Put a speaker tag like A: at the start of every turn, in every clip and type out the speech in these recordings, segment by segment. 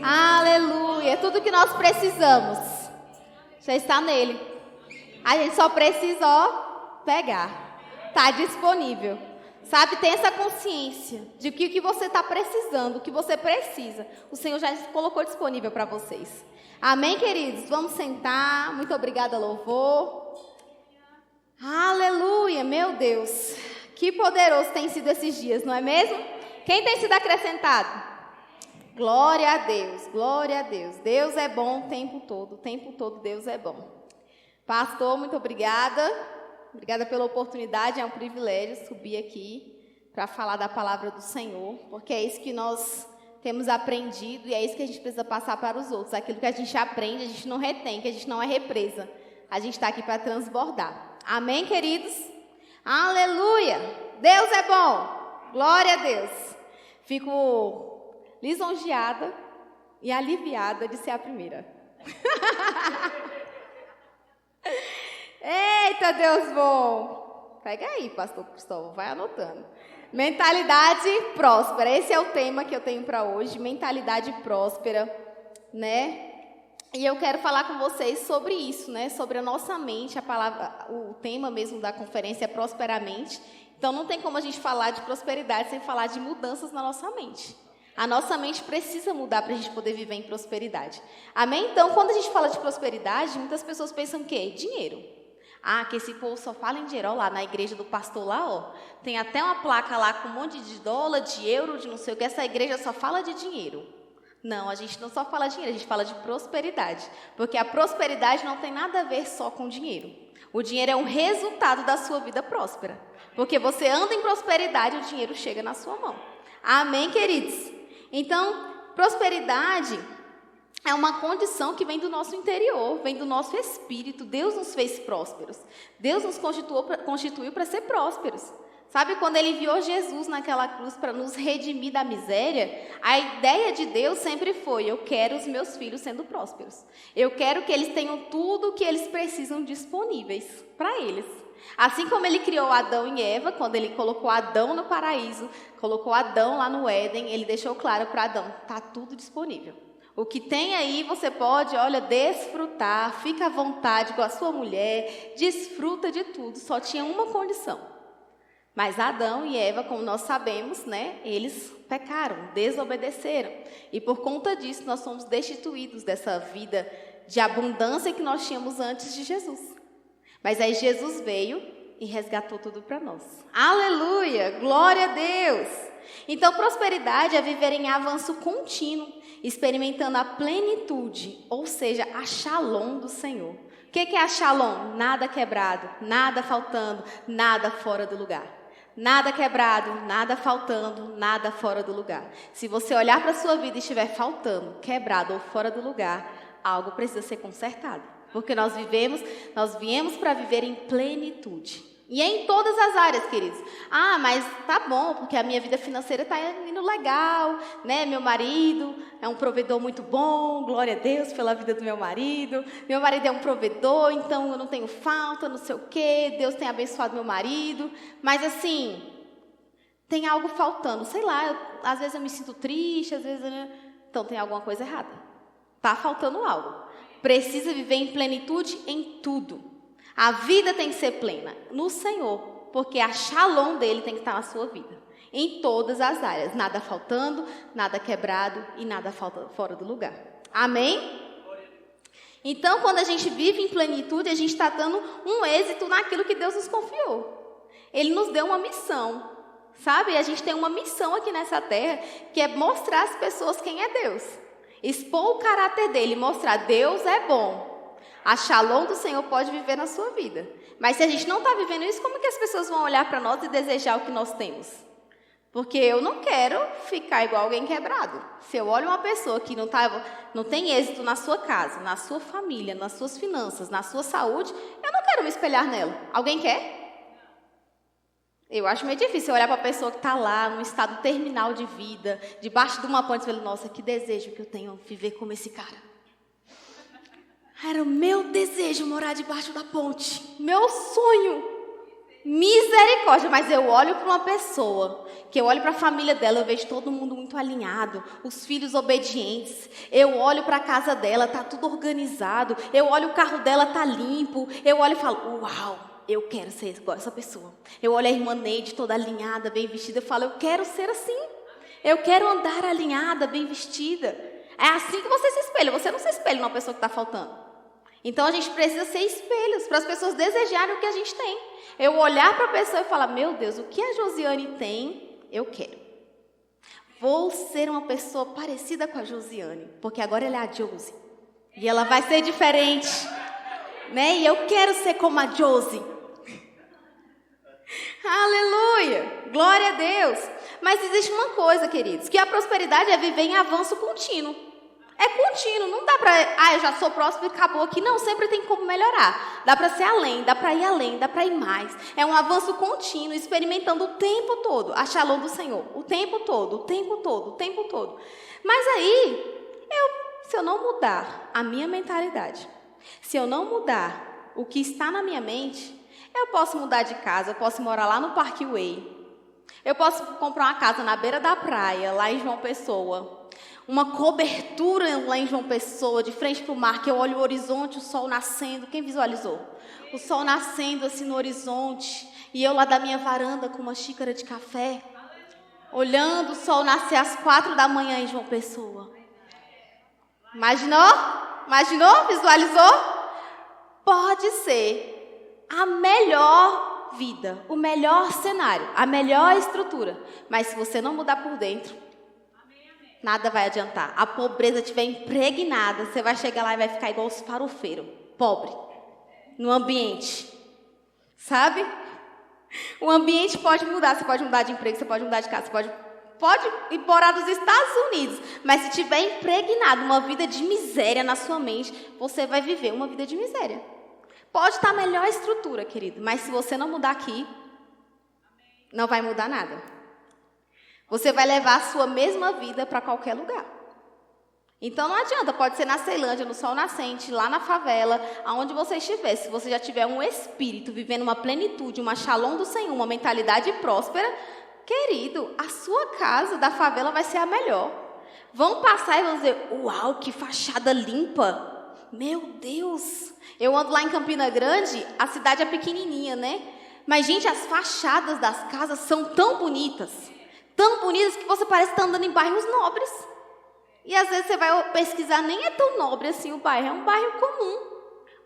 A: Aleluia. É tudo que nós precisamos. Já está nele. A gente só precisa, pegar. Está disponível. Sabe, tem essa consciência de que o que você está precisando, o que você precisa, o Senhor já colocou disponível para vocês. Amém, queridos? Vamos sentar. Muito obrigada, louvor. Aleluia, meu Deus. Que poderoso tem sido esses dias, não é mesmo? Quem tem sido acrescentado? Glória a Deus, glória a Deus. Deus é bom o tempo todo Deus é bom. Pastor, muito obrigada. Obrigada pela oportunidade, é um privilégio subir aqui para falar da palavra do Senhor, porque é isso que nós temos aprendido e é isso que a gente precisa passar para os outros. Aquilo que a gente aprende, a gente não retém, que a gente não é represa. A gente está aqui para transbordar. Amém, queridos? Aleluia! Deus é bom! Glória a Deus! Fico lisonjeada e aliviada de ser a primeira. Eita, Deus bom! Pega aí, pastor Cristóvão, vai anotando. Mentalidade próspera, esse é o tema que eu tenho para hoje, mentalidade próspera, né? E eu quero falar com vocês sobre isso, né? Sobre a nossa mente, a palavra, o tema mesmo da conferência é prosperamente. Então não tem como a gente falar de prosperidade sem falar de mudanças na nossa mente. A nossa mente precisa mudar para a gente poder viver em prosperidade. Amém? Então, quando a gente fala de prosperidade, muitas pessoas pensam o quê? Dinheiro. Ah, que esse povo só fala em dinheiro. Olha lá, na igreja do pastor lá, tem até uma placa lá com um monte de dólar, de euro, de não sei o que. Essa igreja só fala de dinheiro. Não, a gente não só fala de dinheiro, a gente fala de prosperidade. Porque a prosperidade não tem nada a ver só com dinheiro. O dinheiro é um resultado da sua vida próspera. Porque você anda em prosperidade, o dinheiro chega na sua mão. Amém, queridos? Então, prosperidade é uma condição que vem do nosso interior, vem do nosso espírito. Deus nos fez prósperos. Deus nos constituiu para ser prósperos. Sabe, quando Ele enviou Jesus naquela cruz para nos redimir da miséria, a ideia de Deus sempre foi: eu quero os meus filhos sendo prósperos. Eu quero que eles tenham tudo o que eles precisam disponíveis para eles. Assim como Ele criou Adão e Eva, quando Ele colocou Adão no paraíso, colocou Adão lá no Éden, Ele deixou claro para Adão: está tudo disponível. O que tem aí você pode, desfrutar, fica à vontade com a sua mulher, desfruta de tudo, só tinha uma condição. Mas Adão e Eva, como nós sabemos, né, eles pecaram, desobedeceram. E por conta disso nós somos destituídos dessa vida de abundância que nós tínhamos antes de Jesus. Mas aí Jesus veio e resgatou tudo para nós. Aleluia! Glória a Deus! Então, prosperidade é viver em avanço contínuo, experimentando a plenitude, ou seja, a shalom do Senhor. O que é a shalom? Nada quebrado, nada faltando, nada fora do lugar. Nada quebrado, nada faltando, nada fora do lugar. Se você olhar para a sua vida e estiver faltando, quebrado ou fora do lugar, algo precisa ser consertado. Porque nós viemos para viver em plenitude. E é em todas as áreas, queridos. Ah, mas tá bom, porque a minha vida financeira está indo legal, né? Meu marido é um provedor muito bom, glória a Deus pela vida do meu marido. Meu marido é um provedor, então eu não tenho falta, não sei o quê. Deus tem abençoado meu marido. Mas assim, tem algo faltando. Sei lá, às vezes eu me sinto triste, às vezes... Então tem alguma coisa errada. Tá faltando algo. Precisa viver em plenitude em tudo. A vida tem que ser plena no Senhor, porque a shalom dele tem que estar na sua vida, em todas as áreas, nada faltando, nada quebrado e nada fora do lugar. Amém? Então, quando a gente vive em plenitude, a gente está dando um êxito naquilo que Deus nos confiou. Ele nos deu uma missão, sabe? A gente tem uma missão aqui nessa terra, que é mostrar às pessoas quem é Deus. Expor o caráter dele, mostrar Deus é bom. A shalom do Senhor pode viver na sua vida. Mas se a gente não está vivendo isso, como que as pessoas vão olhar para nós e desejar o que nós temos? Porque eu não quero ficar igual alguém quebrado. Se eu olho uma pessoa que não tem êxito na sua casa, na sua família, nas suas finanças, na sua saúde, eu não quero me espelhar nela. Alguém quer? Eu acho meio difícil olhar para a pessoa que está lá, num estado terminal de vida, debaixo de uma ponte, e falar: nossa, que desejo que eu tenho viver como esse cara. Era o meu desejo morar debaixo da ponte. Meu sonho. Misericórdia, mas eu olho para uma pessoa, que eu olho para a família dela, eu vejo todo mundo muito alinhado, os filhos obedientes, eu olho para a casa dela, tá tudo organizado, eu olho o carro dela, tá limpo, eu olho e falo, uau, eu quero ser igual essa pessoa. Eu olho a irmã Neide toda alinhada, bem vestida, eu falo, eu quero ser assim, eu quero andar alinhada, bem vestida. É assim que você se espelha, você não se espelha numa pessoa que está faltando. Então, a gente precisa ser espelhos para as pessoas desejarem o que a gente tem. Eu olhar para a pessoa e falar, meu Deus, o que a Josiane tem, eu quero. Vou ser uma pessoa parecida com a Josiane, porque agora ela é a Josie. E ela vai ser diferente. Né? E eu quero ser como a Josie. Aleluia! Glória a Deus! Mas existe uma coisa, queridos, que a prosperidade é viver em avanço contínuo. É contínuo, não dá para, eu já sou próspero e acabou aqui. Não, sempre tem como melhorar. Dá para ser além, dá para ir além, dá para ir mais. É um avanço contínuo, experimentando o tempo todo a shalom do Senhor. O tempo todo, o tempo todo, o tempo todo. Mas aí, se eu não mudar a minha mentalidade, se eu não mudar o que está na minha mente, eu posso mudar de casa, eu posso morar lá no Parkway. Eu posso comprar uma casa na beira da praia, lá em João Pessoa. Uma cobertura lá em João Pessoa, de frente para o mar, que eu olho o horizonte, o sol nascendo. Quem visualizou? O sol nascendo assim no horizonte. E eu lá da minha varanda com uma xícara de café, olhando o sol nascer às 4 da manhã em João Pessoa. Imaginou? Imaginou? Visualizou? Pode ser a melhor vida, o melhor cenário, a melhor estrutura. Mas se você não mudar por dentro, nada vai adiantar. A pobreza estiver impregnada, você vai chegar lá e vai ficar igual os farofeiros, pobre, no ambiente. Sabe? O ambiente pode mudar, você pode mudar de emprego, você pode mudar de casa, você pode ir morar nos Estados Unidos, mas se estiver impregnado uma vida de miséria na sua mente, você vai viver uma vida de miséria. Pode estar a melhor estrutura, querido, mas se você não mudar aqui, não vai mudar nada. Você vai levar a sua mesma vida para qualquer lugar. Então não adianta, pode ser na Ceilândia, no sol nascente, lá na favela, aonde você estiver. Se você já tiver um espírito, vivendo uma plenitude, uma shalom do Senhor, uma mentalidade próspera, querido, a sua casa da favela vai ser a melhor. Vão passar e vão dizer, uau, que fachada limpa. Meu Deus, eu ando lá em Campina Grande, a cidade é pequenininha, né? Mas, gente, as fachadas das casas são tão bonitas que você parece estar andando em bairros nobres. E às vezes você vai pesquisar, nem é tão nobre assim o bairro, é um bairro comum.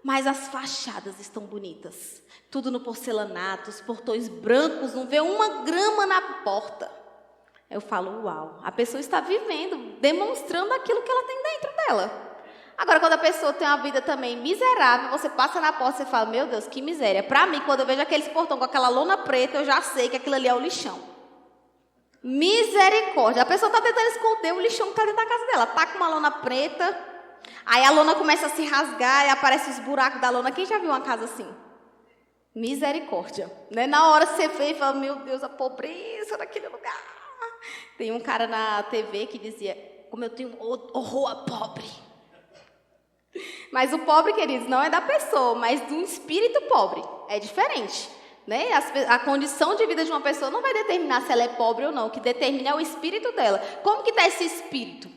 A: Mas as fachadas estão bonitas. Tudo no porcelanato, os portões brancos, não vê uma grama na porta. Eu falo, uau, a pessoa está vivendo, demonstrando aquilo que ela tem dentro dela. Agora, quando a pessoa tem uma vida também miserável, você passa na porta e você fala, meu Deus, que miséria. Para mim, quando eu vejo aqueles portões com aquela lona preta, eu já sei que aquilo ali é o lixão. Misericórdia. A pessoa está tentando esconder o lixão que está dentro da casa dela. Está com uma lona preta, aí a lona começa a se rasgar e aparecem os buracos da lona. Quem já viu uma casa assim? Misericórdia. Né? Na hora você vê e fala, meu Deus, a pobreza daquele lugar. Tem um cara na TV que dizia, como eu tenho horror a pobre. Mas o pobre, queridos, não é da pessoa, mas do espírito pobre. É diferente. Né? A condição de vida de uma pessoa não vai determinar se ela é pobre ou não. O que determina é o espírito dela. Como que está esse espírito?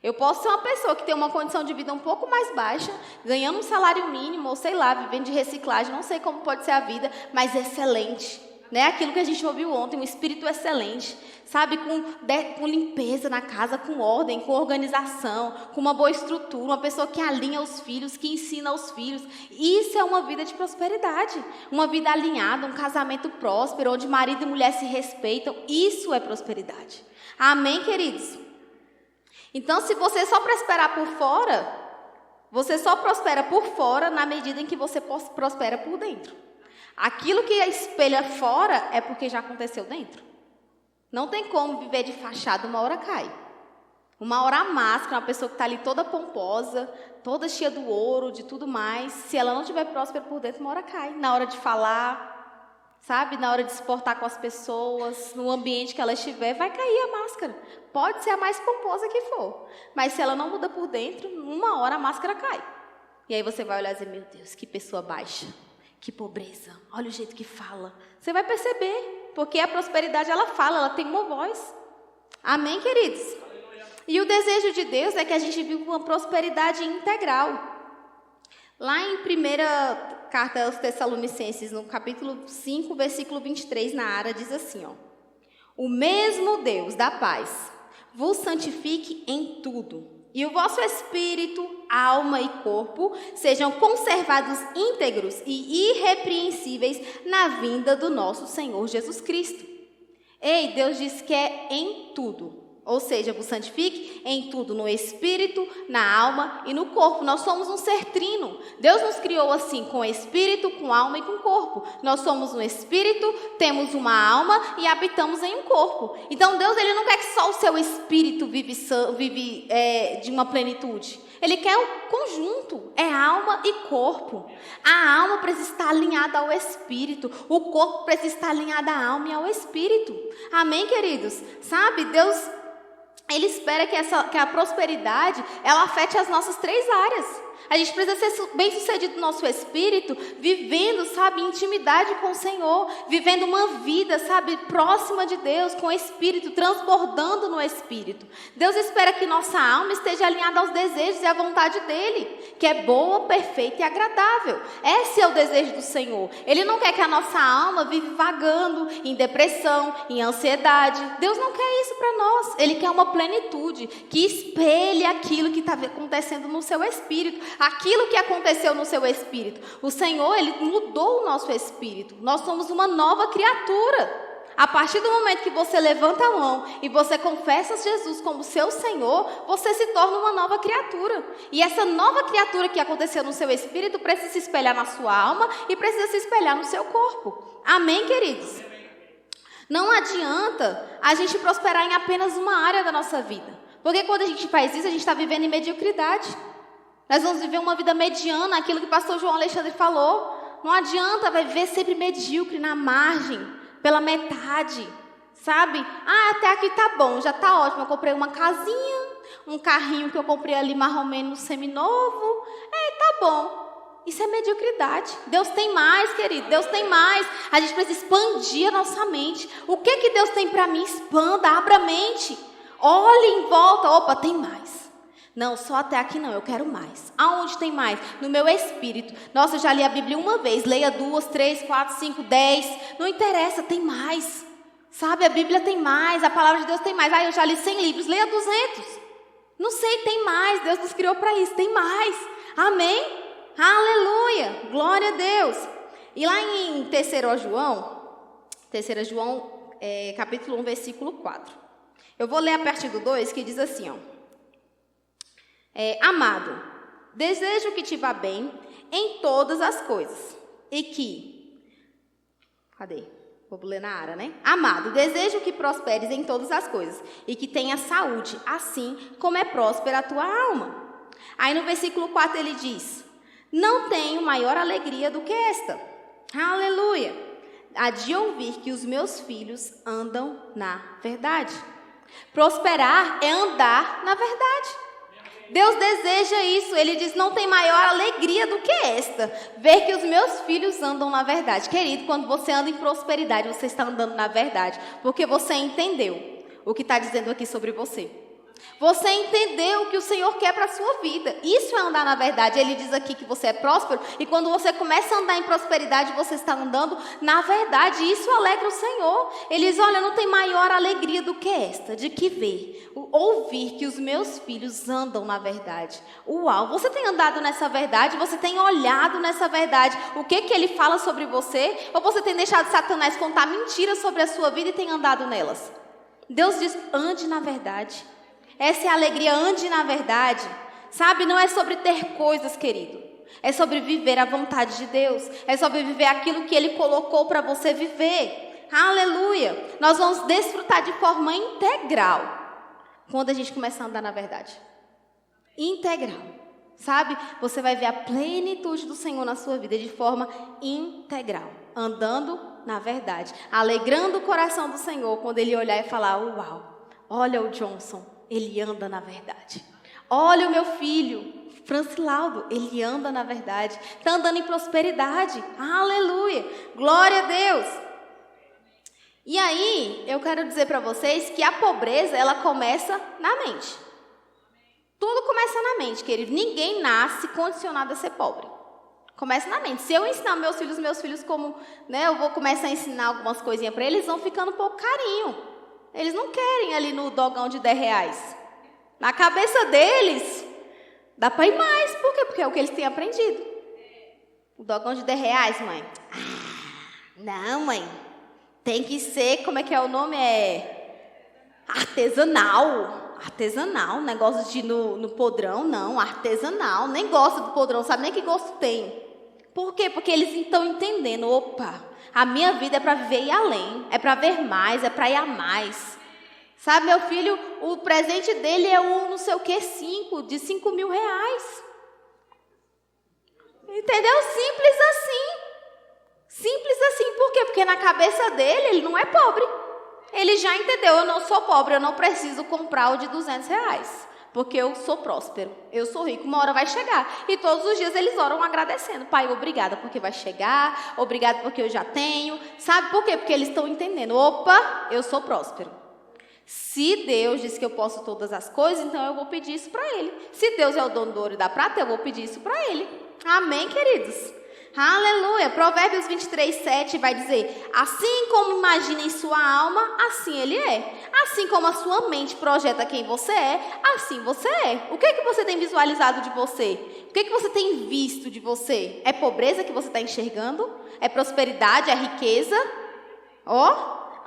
A: Eu posso ser uma pessoa que tem uma condição de vida um pouco mais baixa, ganhando um salário mínimo, ou sei lá, vivendo de reciclagem, não sei como pode ser a vida, mas excelente. Né? Aquilo que a gente ouviu ontem, um espírito excelente, sabe, com limpeza na casa, com ordem, com organização, com uma boa estrutura, uma pessoa que alinha os filhos, que ensina os filhos. Isso é uma vida de prosperidade, uma vida alinhada, um casamento próspero, onde marido e mulher se respeitam. Isso é prosperidade. Amém, queridos? Então, se você só prosperar por fora, você só prospera por fora na medida em que você prospera por dentro. Aquilo que espelha fora é porque já aconteceu dentro. Não tem como viver de fachada, uma hora cai. Uma hora a máscara, uma pessoa que está ali toda pomposa, toda cheia do ouro, de tudo mais, se ela não estiver próspera por dentro, uma hora cai. Na hora de falar, sabe? Na hora de se portar com as pessoas, no ambiente que ela estiver, vai cair a máscara. Pode ser a mais pomposa que for. Mas se ela não muda por dentro, uma hora a máscara cai. E aí você vai olhar e dizer, meu Deus, que pessoa baixa. Que pobreza, olha o jeito que fala. Você vai perceber, porque a prosperidade ela fala, ela tem uma voz. Amém, queridos? E o desejo de Deus é que a gente viva uma prosperidade integral. Lá em 1ª carta aos Tessalonicenses, no capítulo 5, versículo 23, na Ara, diz assim, ó: o mesmo Deus da paz vos santifique em tudo, e o vosso espírito, alma e corpo sejam conservados íntegros e irrepreensíveis na vinda do nosso Senhor Jesus Cristo. Ei, Deus diz que é em tudo. Ou seja, vos santifique em tudo, no espírito, na alma e no corpo. Nós somos um ser trino. Deus nos criou assim, com espírito, com alma e com corpo. Nós somos um espírito, temos uma alma e habitamos em um corpo. Então Deus ele não quer que só o seu espírito vive de uma plenitude. Ele quer o conjunto, é alma e corpo. A alma precisa estar alinhada ao espírito. O corpo precisa estar alinhado à alma e ao espírito. Amém, queridos? Sabe, Deus... Ele espera que a prosperidade, ela afete as nossas 3 áreas. A gente precisa ser bem sucedido no nosso espírito, vivendo, sabe, intimidade com o Senhor, vivendo uma vida, sabe, próxima de Deus, com o espírito, transbordando no espírito. Deus espera que nossa alma esteja alinhada aos desejos e à vontade dEle, que é boa, perfeita e agradável. Esse é o desejo do Senhor. Ele não quer que a nossa alma vive vagando em depressão, em ansiedade. Deus não quer isso para nós. Ele quer uma plenitude que espelhe aquilo que está acontecendo no seu espírito. Aquilo que aconteceu no seu espírito. O Senhor, Ele mudou o nosso espírito. Nós somos uma nova criatura. A partir do momento que você levanta a mão e você confessa Jesus como seu Senhor, você se torna uma nova criatura. E essa nova criatura que aconteceu no seu espírito precisa se espelhar na sua alma e precisa se espelhar no seu corpo. Amém, queridos? Não adianta a gente prosperar em apenas uma área da nossa vida. Porque quando a gente faz isso, a gente está vivendo em mediocridade. Nós vamos viver uma vida mediana, aquilo que o pastor João Alexandre falou. Não adianta, vai viver sempre medíocre, na margem, pela metade, sabe? Até aqui tá bom, já tá ótimo. Eu comprei uma casinha, um carrinho que eu comprei ali mais ou menos seminovo. Tá bom. Isso é mediocridade. Deus tem mais, querido, Deus tem mais. A gente precisa expandir a nossa mente. O que Deus tem para mim? Expanda, abra a mente. Olhe em volta, opa, tem mais. Não, só até aqui não, eu quero mais. Aonde tem mais? No meu espírito. Nossa, eu já li a Bíblia uma vez. Leia 2, 3, 4, 5, 10. Não interessa, tem mais. Sabe, a Bíblia tem mais, a palavra de Deus tem mais. Eu já li 100 livros, leia 200. Não sei, tem mais. Deus nos criou para isso, tem mais. Amém? Aleluia, glória a Deus. E lá em 3 João, capítulo 1, versículo 4. Eu vou ler a partir do 2, que diz assim, ó. Amado, desejo que te vá bem em todas as coisas e que... Vou ler na Ara, né? Amado, desejo que prosperes em todas as coisas e que tenha saúde, assim como é próspera a tua alma. Aí no versículo 4 ele diz, não tenho maior alegria do que esta. Aleluia! A de ouvir que os meus filhos andam na verdade. Prosperar é andar na verdade. Deus deseja isso, Ele diz, não tem maior alegria do que esta, ver que os meus filhos andam na verdade. Querido, quando você anda em prosperidade, você está andando na verdade, porque você entendeu o que está dizendo aqui sobre você. Você entendeu o que o Senhor quer para a sua vida. Isso é andar na verdade. Ele diz aqui que você é próspero. E quando você começa a andar em prosperidade, você está andando na verdade. E isso alegra o Senhor. Ele diz, olha, não tem maior alegria do que esta, de que ver, ouvir que os meus filhos andam na verdade. Uau, você tem andado nessa verdade? Você tem olhado nessa verdade? O que ele fala sobre você? Ou você tem deixado Satanás contar mentiras sobre a sua vida e tem andado nelas? Deus diz, ande na verdade. Essa é a alegria, ande na verdade. Sabe, não é sobre ter coisas, querido. É sobre viver a vontade de Deus. É sobre viver aquilo que Ele colocou para você viver. Aleluia. Nós vamos desfrutar de forma integral quando a gente começar a andar na verdade. Integral. Sabe, você vai ver a plenitude do Senhor na sua vida de forma integral. Andando na verdade. Alegrando o coração do Senhor quando Ele olhar e falar, uau, olha o Johnson. Ele anda na verdade. Olha o meu filho, Francilaudo, ele anda na verdade, está andando em prosperidade. Aleluia, glória a Deus. E aí, eu quero dizer para vocês que a pobreza, ela começa na mente. Tudo começa na mente, querido. Ninguém nasce condicionado a ser pobre. Começa na mente. Se eu ensinar meus filhos como, né, eu vou começar a ensinar algumas coisinhas para eles, vão ficando um pouco carinho. Eles não querem ali no dogão de R$10. Na cabeça deles, dá para ir mais. Por quê? Porque é o que eles têm aprendido. O dogão de R$10, mãe. Não, mãe. Tem que ser, como é que é o nome? Artesanal. Artesanal. Negócio de ir no podrão, não. Artesanal. Nem gosta do podrão, sabe nem que gosto tem. Por quê? Porque eles estão entendendo. Opa, a minha vida é para viver e ir além. É para ver mais, é para ir a mais. Sabe, meu filho, o presente dele é um não sei o que, de 5 mil reais. Entendeu? Simples assim. Simples assim. Por quê? Porque na cabeça dele, ele não é pobre. Ele já entendeu, eu não sou pobre, eu não preciso comprar o de R$200. Porque eu sou próspero, eu sou rico, uma hora vai chegar. E todos os dias eles oram agradecendo. Pai, obrigada porque vai chegar, obrigado porque eu já tenho. Sabe por quê? Porque eles estão entendendo. Opa, eu sou próspero. Se Deus diz que eu posso todas as coisas, então eu vou pedir isso para Ele. Se Deus é o dono do ouro e da prata, eu vou pedir isso para Ele. Amém, queridos? Aleluia. Provérbios 23:7 vai dizer: assim como imagina em sua alma, assim ele é. Assim como a sua mente projeta quem você é, assim você é. O que você tem visualizado de você? O que você tem visto de você? É pobreza que você está enxergando? É prosperidade? É riqueza?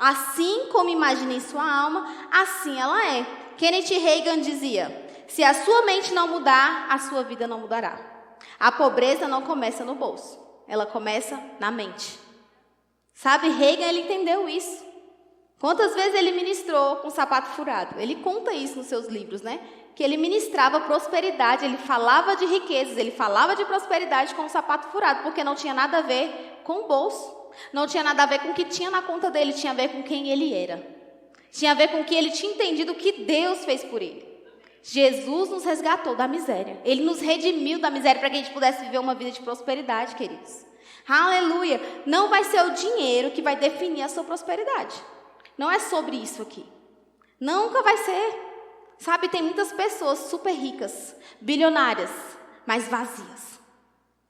A: Assim como imagina em sua alma, assim ela é. Kenneth Reagan dizia: se a sua mente não mudar, a sua vida não mudará. A pobreza não começa no bolso, ela começa na mente. Sabe, Reagan, ele entendeu isso. Quantas vezes ele ministrou com sapato furado? Ele conta isso nos seus livros, né? Que ele ministrava prosperidade, ele falava de riquezas, ele falava de prosperidade com o sapato furado, porque não tinha nada a ver com o bolso. Não tinha nada a ver com o que tinha na conta dele, tinha a ver com quem ele era. Tinha a ver com que ele tinha entendido o que Deus fez por ele. Jesus nos resgatou da miséria. Ele nos redimiu da miséria para que a gente pudesse viver uma vida de prosperidade, queridos. Aleluia. Não vai ser o dinheiro que vai definir a sua prosperidade. Não é sobre isso aqui. Nunca vai ser. Sabe, tem muitas pessoas super ricas, bilionárias, mas vazias.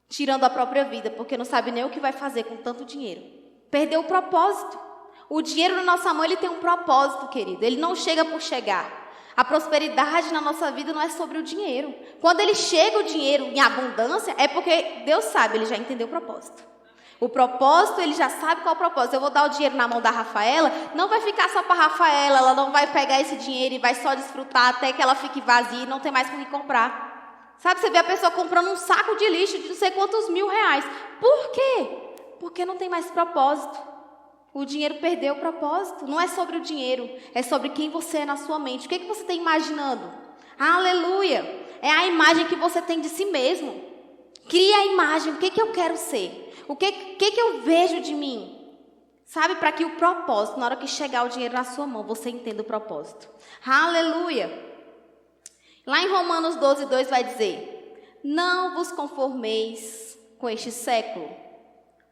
A: Tirando a própria vida, porque não sabe nem o que vai fazer com tanto dinheiro. Perdeu o propósito. O dinheiro na nossa mão, ele tem um propósito, querido. Ele não chega por chegar. A prosperidade na nossa vida não é sobre o dinheiro. Quando ele chega o dinheiro em abundância, é porque Deus sabe, ele já entendeu o propósito. O propósito, ele já sabe qual é o propósito. Eu vou dar o dinheiro na mão da Rafaela, não vai ficar só para a Rafaela, ela não vai pegar esse dinheiro e vai só desfrutar até que ela fique vazia e não tem mais com o que comprar. Sabe, você vê a pessoa comprando um saco de lixo de não sei quantos R$1.000. Por quê? Porque não tem mais propósito. O dinheiro perdeu o propósito. Não é sobre o dinheiro, é sobre quem você é na sua mente. O que você está imaginando? Aleluia! É a imagem que você tem de si mesmo. Cria a imagem, o que eu quero ser? O que eu vejo de mim? Sabe, para que o propósito, na hora que chegar o dinheiro na sua mão, você entenda o propósito. Aleluia! Lá em Romanos 12:2 vai dizer: não vos conformeis com este século,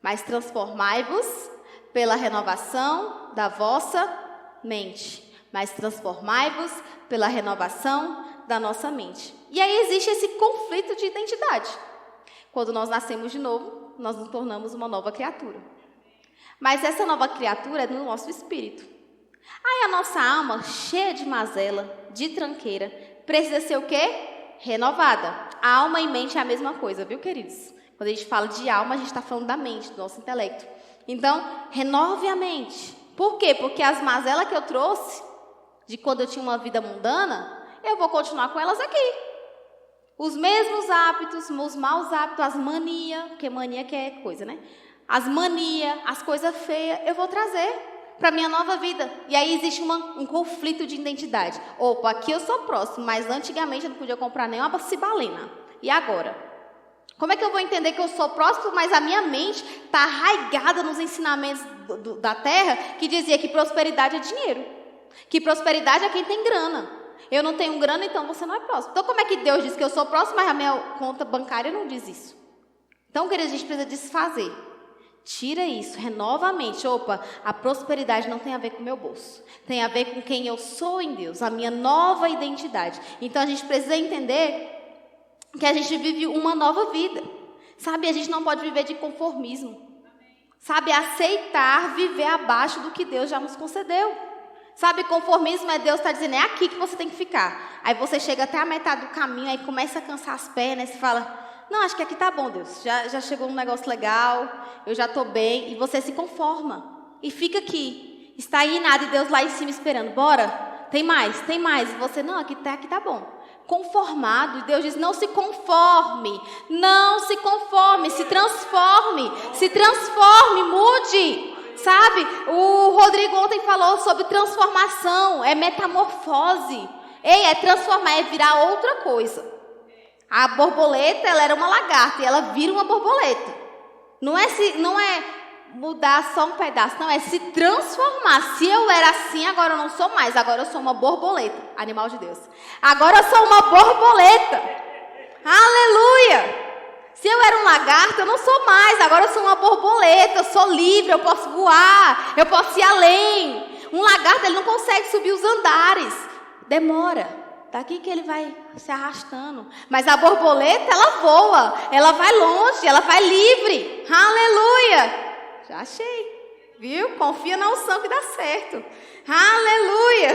A: mas transformai-vos pela renovação da vossa mente. Mas transformai-vos pela renovação da nossa mente. E aí existe esse conflito de identidade. Quando nós nascemos de novo, nós nos tornamos uma nova criatura. Mas essa nova criatura é no nosso espírito. Aí a nossa alma, cheia de mazela, de tranqueira, precisa ser o quê? Renovada. A alma e mente é a mesma coisa, viu, queridos? Quando a gente fala de alma, a gente está falando da mente, do nosso intelecto. Então, renove a mente. Por quê? Porque as mazelas que eu trouxe, de quando eu tinha uma vida mundana, eu vou continuar com elas aqui. Os mesmos hábitos, os maus hábitos, as manias, porque mania que é coisa, né? As manias, as coisas feias, eu vou trazer para a minha nova vida. E aí existe um conflito de identidade. Opa, aqui eu sou próximo, mas antigamente eu não podia comprar nem uma cibalena. E agora? Como é que eu vou entender que eu sou próspero, mas a minha mente está arraigada nos ensinamentos da terra que dizia que prosperidade é dinheiro, que prosperidade é quem tem grana. Eu não tenho grana, então você não é próspero. Então como é que Deus diz que eu sou próspero, mas a minha conta bancária não diz isso? Então, queridos, a gente precisa desfazer. Tira isso, renova a mente. Opa, a prosperidade não tem a ver com o meu bolso. Tem a ver com quem eu sou em Deus, a minha nova identidade. Então, a gente precisa entender que a gente vive uma nova vida. Sabe, a gente não pode viver de conformismo. Sabe, aceitar viver abaixo do que Deus já nos concedeu. Sabe, conformismo é Deus está dizendo, é aqui que você tem que ficar. Aí você chega até a metade do caminho, aí começa a cansar as pernas, e fala, não, acho que aqui tá bom, Deus. Já chegou um negócio legal, eu já estou bem. E você se conforma. E fica aqui. Está aí nada e Deus lá em cima esperando. Bora, tem mais, tem mais. E você, não, aqui tá bom. Conformado. E Deus diz, não se conforme. Não se conforme, se transforme. Se transforme, mude. Sabe, o Rodrigo ontem falou sobre transformação. É metamorfose. Ei, é transformar, é virar outra coisa. A borboleta, ela era uma lagarta e ela vira uma borboleta. Não é mudar só um pedaço, não, é se transformar. Se eu era assim, agora eu não sou mais. Agora eu sou uma borboleta, animal de Deus. Agora eu sou uma borboleta. Aleluia! Se eu era um lagarto, eu não sou mais. Agora eu sou uma borboleta, eu sou livre, eu posso voar, eu posso ir além. Um lagarto, ele não consegue subir os andares. Demora. Daqui que ele vai se arrastando. Mas a borboleta, ela voa. Ela vai longe, ela vai livre. Aleluia. Já achei. Viu? Confia na unção que dá certo. Aleluia.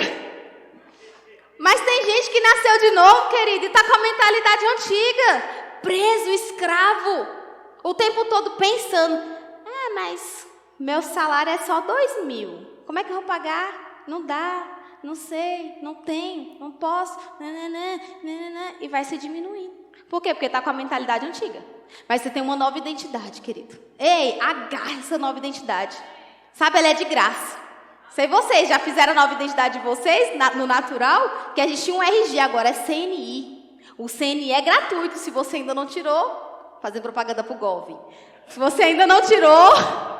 A: Mas tem gente que nasceu de novo, querido, e está com a mentalidade antiga. Preso, escravo. O tempo todo pensando. Mas meu salário é só 2.000. Como é que eu vou pagar? Não dá. Não sei, não tenho, não posso, e vai se diminuindo. Por quê? Porque está com a mentalidade antiga. Mas você tem uma nova identidade, querido. Ei, agarre essa nova identidade. Sabe, ela é de graça. Sei vocês, já fizeram a nova identidade de vocês no natural? Que a gente tinha um RG, agora é CNI. O CNI é gratuito, se você ainda não tirou, fazer propaganda para o Gov. Se você ainda não tirou...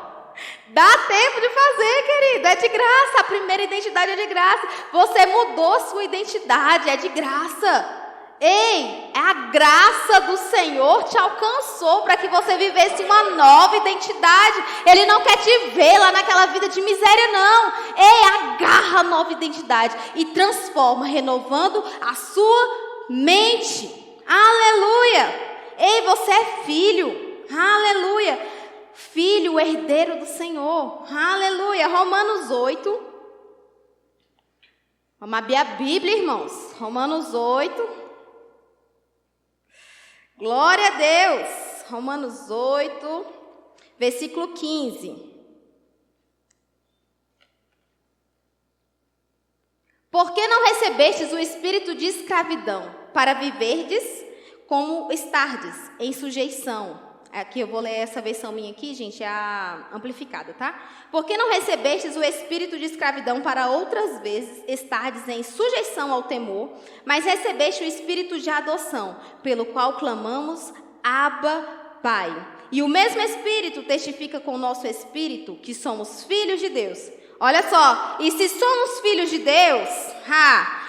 A: Dá tempo de fazer, querido, é de graça, a primeira identidade é de graça. Você mudou sua identidade, é de graça. Ei, a graça do Senhor te alcançou para que você vivesse uma nova identidade. Ele não quer te ver lá naquela vida de miséria, não. Ei, agarra a nova identidade e transforma, renovando a sua mente. Aleluia. Ei, você é filho. Aleluia. Filho, herdeiro do Senhor. Aleluia. Romanos 8. Vamos abrir a Bíblia, irmãos. Romanos 8. Glória a Deus. Romanos 8, versículo 15. Por que não recebestes o espírito de escravidão, para viverdes como estardes em sujeição? Aqui eu vou ler essa versão minha aqui, gente, é a amplificada, tá? Por que não recebestes o espírito de escravidão para outras vezes estardes em sujeição ao temor, mas recebeste o espírito de adoção, pelo qual clamamos, Abba, Pai. E o mesmo espírito testifica com o nosso espírito que somos filhos de Deus. Olha só, e se somos filhos de Deus,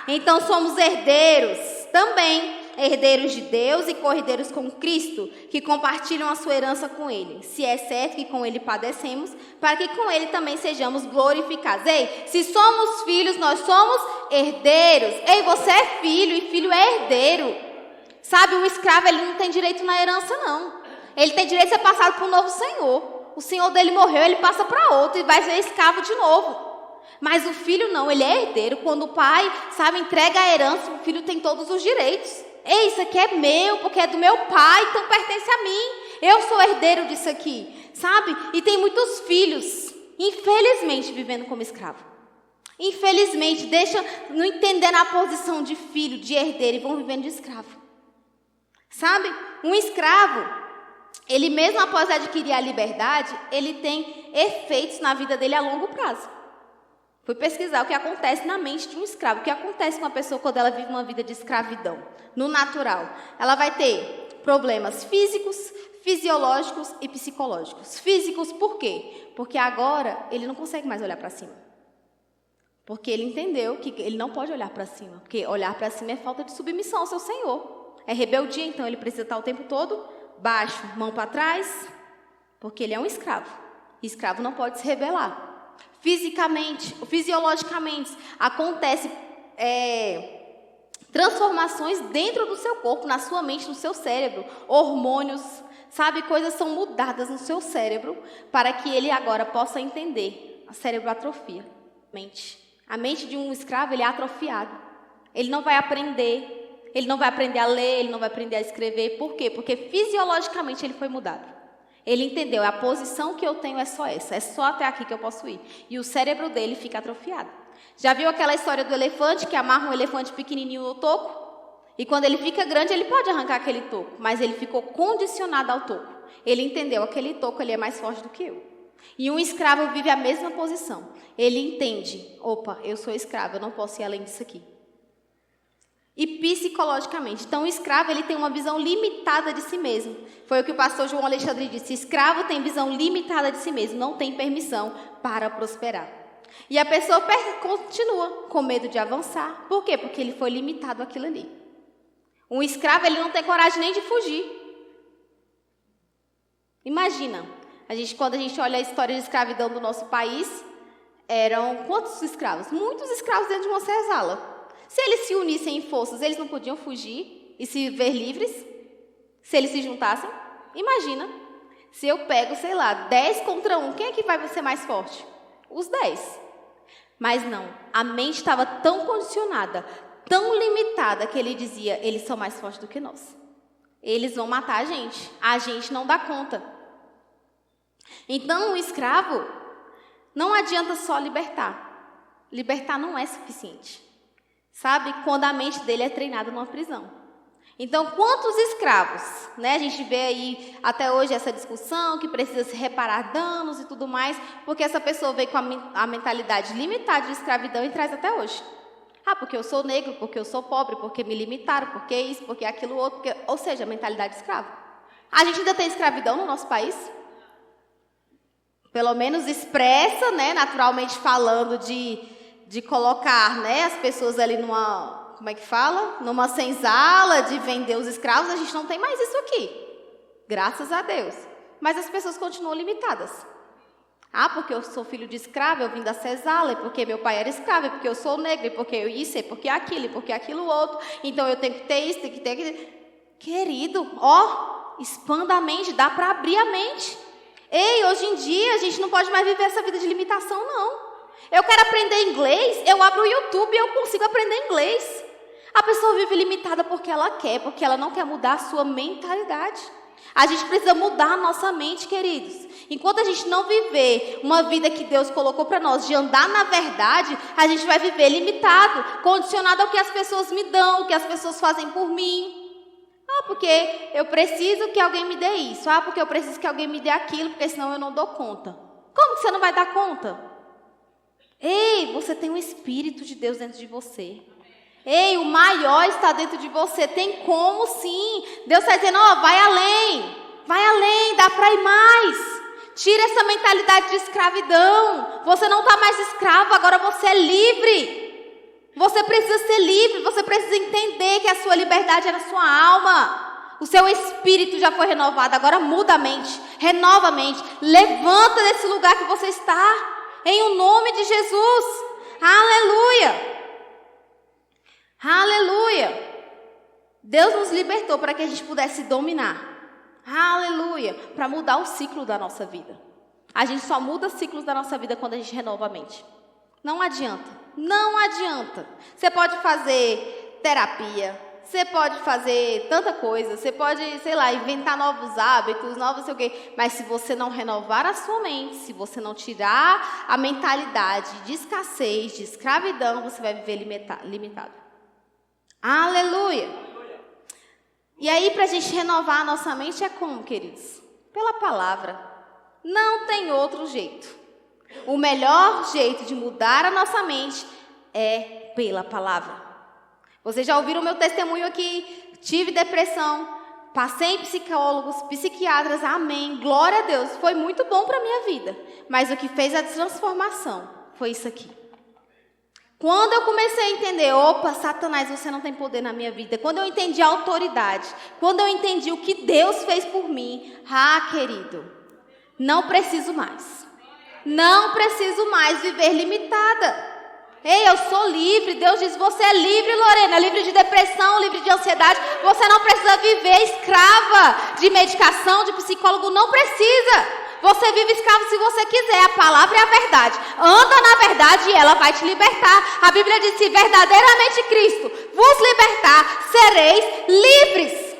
A: então somos herdeiros também. Herdeiros de Deus e co-herdeiros com Cristo, que compartilham a sua herança com Ele. Se é certo que com Ele padecemos, para que com Ele também sejamos glorificados. Ei, se somos filhos, nós somos herdeiros. Ei, você é filho e filho é herdeiro. Sabe, o escravo, ele não tem direito na herança, não. Ele tem direito de ser passado para um novo senhor. O senhor dele morreu, ele passa para outro e vai ser escravo de novo. Mas o filho não, ele é herdeiro. Quando o pai, sabe, entrega a herança, o filho tem todos os direitos. Ei, isso aqui é meu, porque é do meu pai, então pertence a mim. Eu sou herdeiro disso aqui, sabe? E tem muitos filhos, infelizmente, vivendo como escravo. Infelizmente, não entendendo a posição de filho, de herdeiro, e vão vivendo de escravo. Sabe? Um escravo, ele mesmo após adquirir a liberdade, ele tem efeitos na vida dele a longo prazo. Fui pesquisar o que acontece na mente de um escravo. O que acontece com uma pessoa quando ela vive uma vida de escravidão, no natural? Ela vai ter problemas físicos, fisiológicos e psicológicos. Físicos por quê? Porque agora ele não consegue mais olhar para cima. Porque ele entendeu que ele não pode olhar para cima. Porque olhar para cima é falta de submissão ao seu Senhor. É rebeldia, então ele precisa estar o tempo todo baixo, mão para trás, porque ele é um escravo. E escravo não pode se rebelar. Fisiologicamente, acontece transformações dentro do seu corpo, na sua mente, no seu cérebro. Hormônios, sabe? Coisas são mudadas no seu cérebro para que ele agora possa entender. O cérebro atrofia. A mente de um escravo, ele é atrofiado. Ele não vai aprender. Ele não vai aprender a ler, ele não vai aprender a escrever. Por quê? Porque fisiologicamente ele foi mudado. Ele entendeu, a posição que eu tenho é só essa, é só até aqui que eu posso ir. E o cérebro dele fica atrofiado. Já viu aquela história do elefante, que amarra um elefante pequenininho no toco? E quando ele fica grande, ele pode arrancar aquele toco, mas ele ficou condicionado ao toco. Ele entendeu, aquele toco ele é mais forte do que eu. E um escravo vive a mesma posição. Ele entende, opa, eu sou escravo, eu não posso ir além disso aqui. E psicologicamente. Então, o escravo ele tem uma visão limitada de si mesmo. Foi o que o pastor João Alexandre disse. Escravo tem visão limitada de si mesmo, não tem permissão para prosperar. E a pessoa continua com medo de avançar. Por quê? Porque ele foi limitado àquilo ali. Um escravo ele não tem coragem nem de fugir. Imagina, quando a gente olha a história de escravidão do nosso país, eram quantos escravos? Muitos escravos dentro de uma senzala. Se eles se unissem em forças, eles não podiam fugir e se ver livres? Se eles se juntassem? Imagina, se eu pego, 10 contra 1, quem é que vai ser mais forte? Os 10. Mas não, a mente estava tão condicionada, tão limitada, que ele dizia, eles são mais fortes do que nós. Eles vão matar a gente não dá conta. Então, o escravo, não adianta só libertar. Libertar não é suficiente. Sabe? Quando a mente dele é treinada numa prisão. Então, quantos escravos, né? A gente vê aí até hoje essa discussão que precisa se reparar danos e tudo mais, porque essa pessoa veio com a mentalidade limitada de escravidão e traz até hoje. Ah, porque eu sou negro, porque eu sou pobre, porque me limitaram, porque isso, porque aquilo outro, ou seja, a mentalidade de escravo. A gente ainda tem escravidão no nosso país? Pelo menos expressa, né? Naturalmente falando de colocar, né, as pessoas ali numa, numa senzala, de vender os escravos, a gente não tem mais isso aqui. Graças a Deus. Mas as pessoas continuam limitadas. Ah, porque eu sou filho de escravo, eu vim da senzala, e porque meu pai era escravo, e porque eu sou negro, e porque eu isso, e porque aquilo, e porque aquilo outro. Então eu tenho que ter isso, tenho que ter aquilo. Querido, expanda a mente, dá para abrir a mente. Ei, hoje em dia a gente não pode mais viver essa vida de limitação, não. Eu quero aprender inglês, eu abro o YouTube e eu consigo aprender inglês. A pessoa vive limitada porque ela não quer mudar a sua mentalidade. A gente precisa mudar a nossa mente, queridos. Enquanto a gente não viver uma vida que Deus colocou para nós, de andar na verdade, a gente vai viver limitado, condicionado ao que as pessoas me dão, o que as pessoas fazem por mim. Ah, porque eu preciso que alguém me dê isso. Ah, porque eu preciso que alguém me dê aquilo, porque senão eu não dou conta. Como que você não vai dar conta? Ei, você tem um Espírito de Deus dentro de você. Ei, o maior está dentro de você. Tem como sim. Deus está dizendo, vai além, dá para ir mais. Tira essa mentalidade de escravidão. Você não está mais escravo, agora você é livre. Você precisa ser livre, você precisa entender que a sua liberdade é na sua alma. O seu espírito já foi renovado, agora muda a mente, renova a mente. Levanta desse lugar que você está. Em o nome de Jesus. Aleluia. Aleluia. Deus nos libertou para que a gente pudesse dominar. Aleluia. Para mudar o ciclo da nossa vida. A gente só muda ciclos da nossa vida quando a gente renova a mente. Não adianta. Não adianta. Você pode fazer terapia. Você pode fazer tanta coisa, você pode, inventar novos hábitos, novos sei o quê. Mas se você não renovar a sua mente, se você não tirar a mentalidade de escassez, de escravidão, você vai viver limitado. Aleluia! E aí, para a gente renovar a nossa mente é como, queridos? Pela palavra. Não tem outro jeito. O melhor jeito de mudar a nossa mente é pela palavra. Vocês já ouviram o meu testemunho aqui? Tive depressão, passei em psicólogos, psiquiatras, amém, glória a Deus. Foi muito bom para a minha vida. Mas o que fez a transformação foi isso aqui. Quando eu comecei a entender, opa, Satanás, você não tem poder na minha vida. Quando eu entendi a autoridade, quando eu entendi o que Deus fez por mim, querido, não preciso mais. Não preciso mais viver limitada. Ei, eu sou livre. Deus diz, você é livre, Lorena, livre de depressão, livre de ansiedade. Você não precisa viver escrava de medicação, de psicólogo, não precisa. Você vive escravo se você quiser, a palavra é a verdade. Anda na verdade e ela vai te libertar. A Bíblia diz, se verdadeiramente Cristo vos libertar, sereis livres.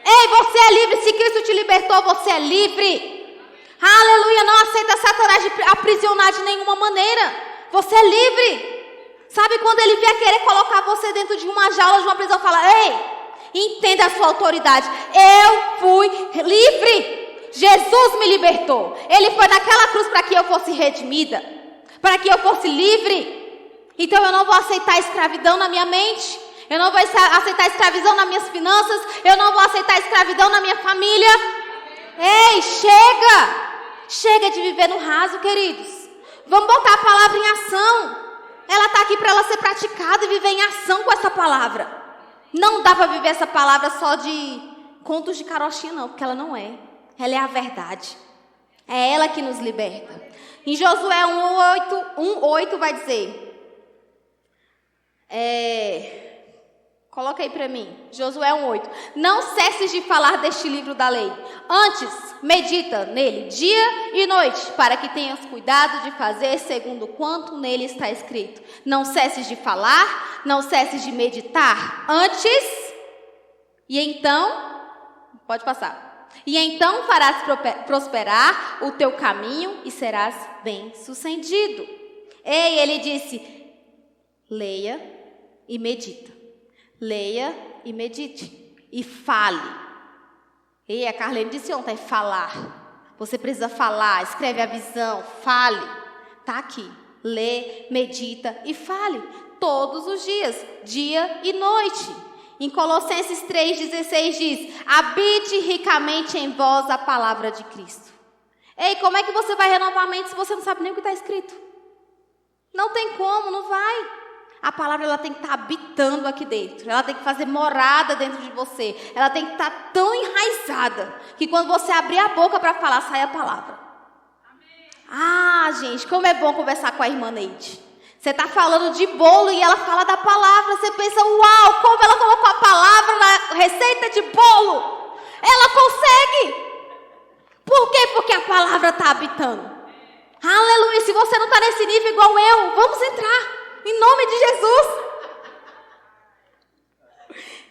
A: Ei, você é livre, se Cristo te libertou, você é livre. Aleluia, não aceita Satanás de aprisionar de nenhuma maneira. Você é livre. Sabe quando ele vier querer colocar você dentro de uma jaula, de uma prisão, fala, ei, entenda a sua autoridade. Eu fui livre. Jesus me libertou. Ele foi naquela cruz para que eu fosse redimida, para que eu fosse livre. Então eu não vou aceitar escravidão na minha mente. Eu não vou aceitar escravidão nas minhas finanças. Eu não vou aceitar escravidão na minha família. Ei, chega. Chega de viver no raso, queridos. Vamos botar a palavra em ação. Ela está aqui para ela ser praticada e viver em ação com essa palavra. Não dá para viver essa palavra só de contos de carochinha, não, porque ela não é. Ela é a verdade. É ela que nos liberta. Em Josué 1:8 vai dizer. Coloca aí para mim. Josué 1:8. Não cesses de falar deste livro da lei. Antes, medita nele dia e noite, para que tenhas cuidado de fazer segundo quanto nele está escrito. Não cesses de falar, não cesses de meditar. Antes, e então, pode passar. E então farás prosperar o teu caminho e serás bem-sucedido. Ei, ele disse, leia e medita. Leia e medite. E fale. Ei, a Carlene disse ontem, falar. Você precisa falar, escreve a visão, fale. Está aqui. Lê, medita e fale. Todos os dias, dia e noite. Em Colossenses 3,16 diz, habite ricamente em vós a palavra de Cristo. Ei, como é que você vai renovar a mente se você não sabe nem o que está escrito? Não tem como, não vai. A palavra ela tem que estar habitando aqui dentro. Ela tem que fazer morada dentro de você. Ela tem que estar tão enraizada que quando você abrir a boca para falar, sai a palavra. Gente, como é bom conversar com a irmã Neide. Você está falando de bolo e ela fala da palavra. Você pensa, uau, como ela colocou a palavra na receita de bolo. Ela consegue. Por quê? Porque a palavra está habitando. Aleluia. Se você não está nesse nível igual eu, vamos entrar. Em nome de Jesus.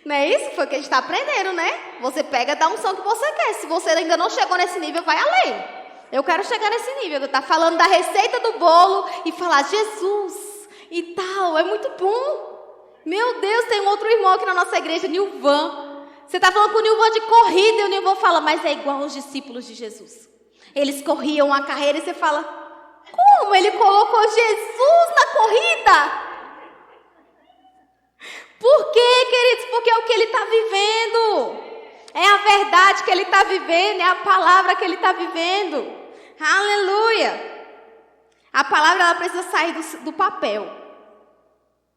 A: Não é isso? Foi o que a gente está aprendendo, né? Você pega da unção que você quer. Se você ainda não chegou nesse nível, vai além. Eu quero chegar nesse nível. Eu estar falando da receita do bolo e falar Jesus e tal. É muito bom. Meu Deus, tem um outro irmão aqui na nossa igreja, Nilvan. Você está falando com o Nilvan de corrida e o Nilvan fala, mas é igual aos discípulos de Jesus. Eles corriam a carreira e você fala, como ele colocou Jesus na corrida? Por quê, queridos? Porque é o que ele está vivendo. É a verdade que ele está vivendo, é a palavra que ele está vivendo. Aleluia! A palavra ela precisa sair do papel.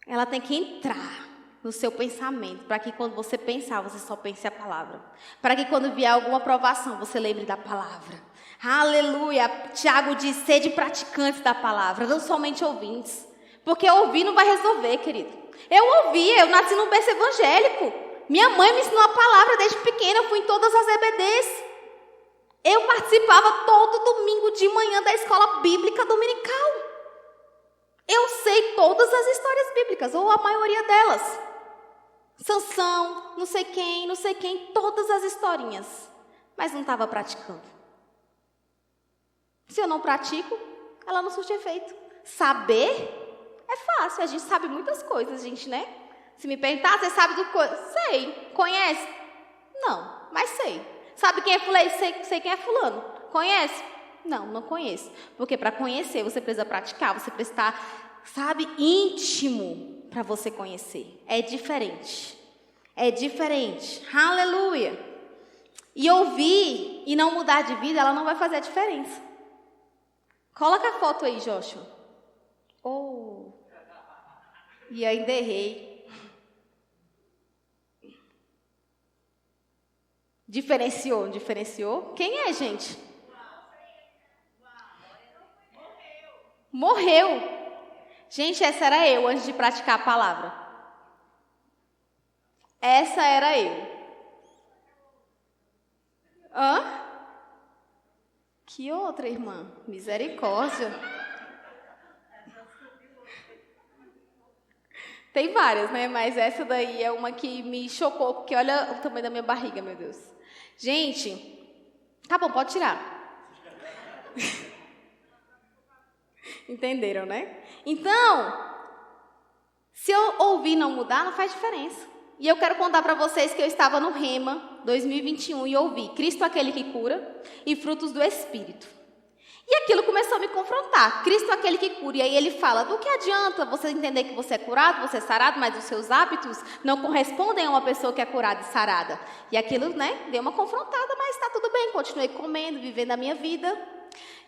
A: Ela tem que entrar no seu pensamento, para que quando você pensar, você só pense a palavra. Para que quando vier alguma provação, você lembre da palavra. Aleluia! Tiago diz, sede praticantes da palavra, não somente ouvintes. Porque ouvir não vai resolver, querido. Eu nasci num berço evangélico. Minha mãe me ensinou a palavra desde pequena, eu fui em todas as EBDs. Eu participava todo domingo de manhã da escola bíblica dominical. Eu sei todas as histórias bíblicas, ou a maioria delas. Sansão, não sei quem, todas as historinhas. Mas não estava praticando. Se eu não pratico, ela não surte efeito. Saber é fácil, a gente sabe muitas coisas, gente, né? Se me perguntar, você sabe do coisa? Sei. Conhece? Não, mas sei. Sabe quem é fulano? Sei quem é fulano. Conhece? Não, não conheço. Porque para conhecer, você precisa praticar, você precisa estar, sabe, íntimo para você conhecer. É diferente. É diferente. Aleluia. E ouvir e não mudar de vida, ela não vai fazer a diferença. Coloca a foto aí, Joshua. E ainda errei. Diferenciou, não diferenciou? Quem é, gente? Morreu. Gente, essa era eu antes de praticar a palavra. Essa era eu. Hã? Que outra, irmã? Misericórdia. Tem várias, né? Mas essa daí é uma que me chocou, porque olha o tamanho da minha barriga, meu Deus. Gente, tá bom, pode tirar. Entenderam, né? Então, se eu ouvir não mudar, não faz diferença. E eu quero contar para vocês que eu estava no Rema 2021 e ouvi Cristo aquele que cura e frutos do Espírito. E aquilo começou a me confrontar. Cristo aquele que cura. E aí ele fala, do que adianta você entender que você é curado, você é sarado, mas os seus hábitos não correspondem a uma pessoa que é curada e sarada. E aquilo, né, deu uma confrontada, mas está tudo bem. Continuei comendo, vivendo a minha vida.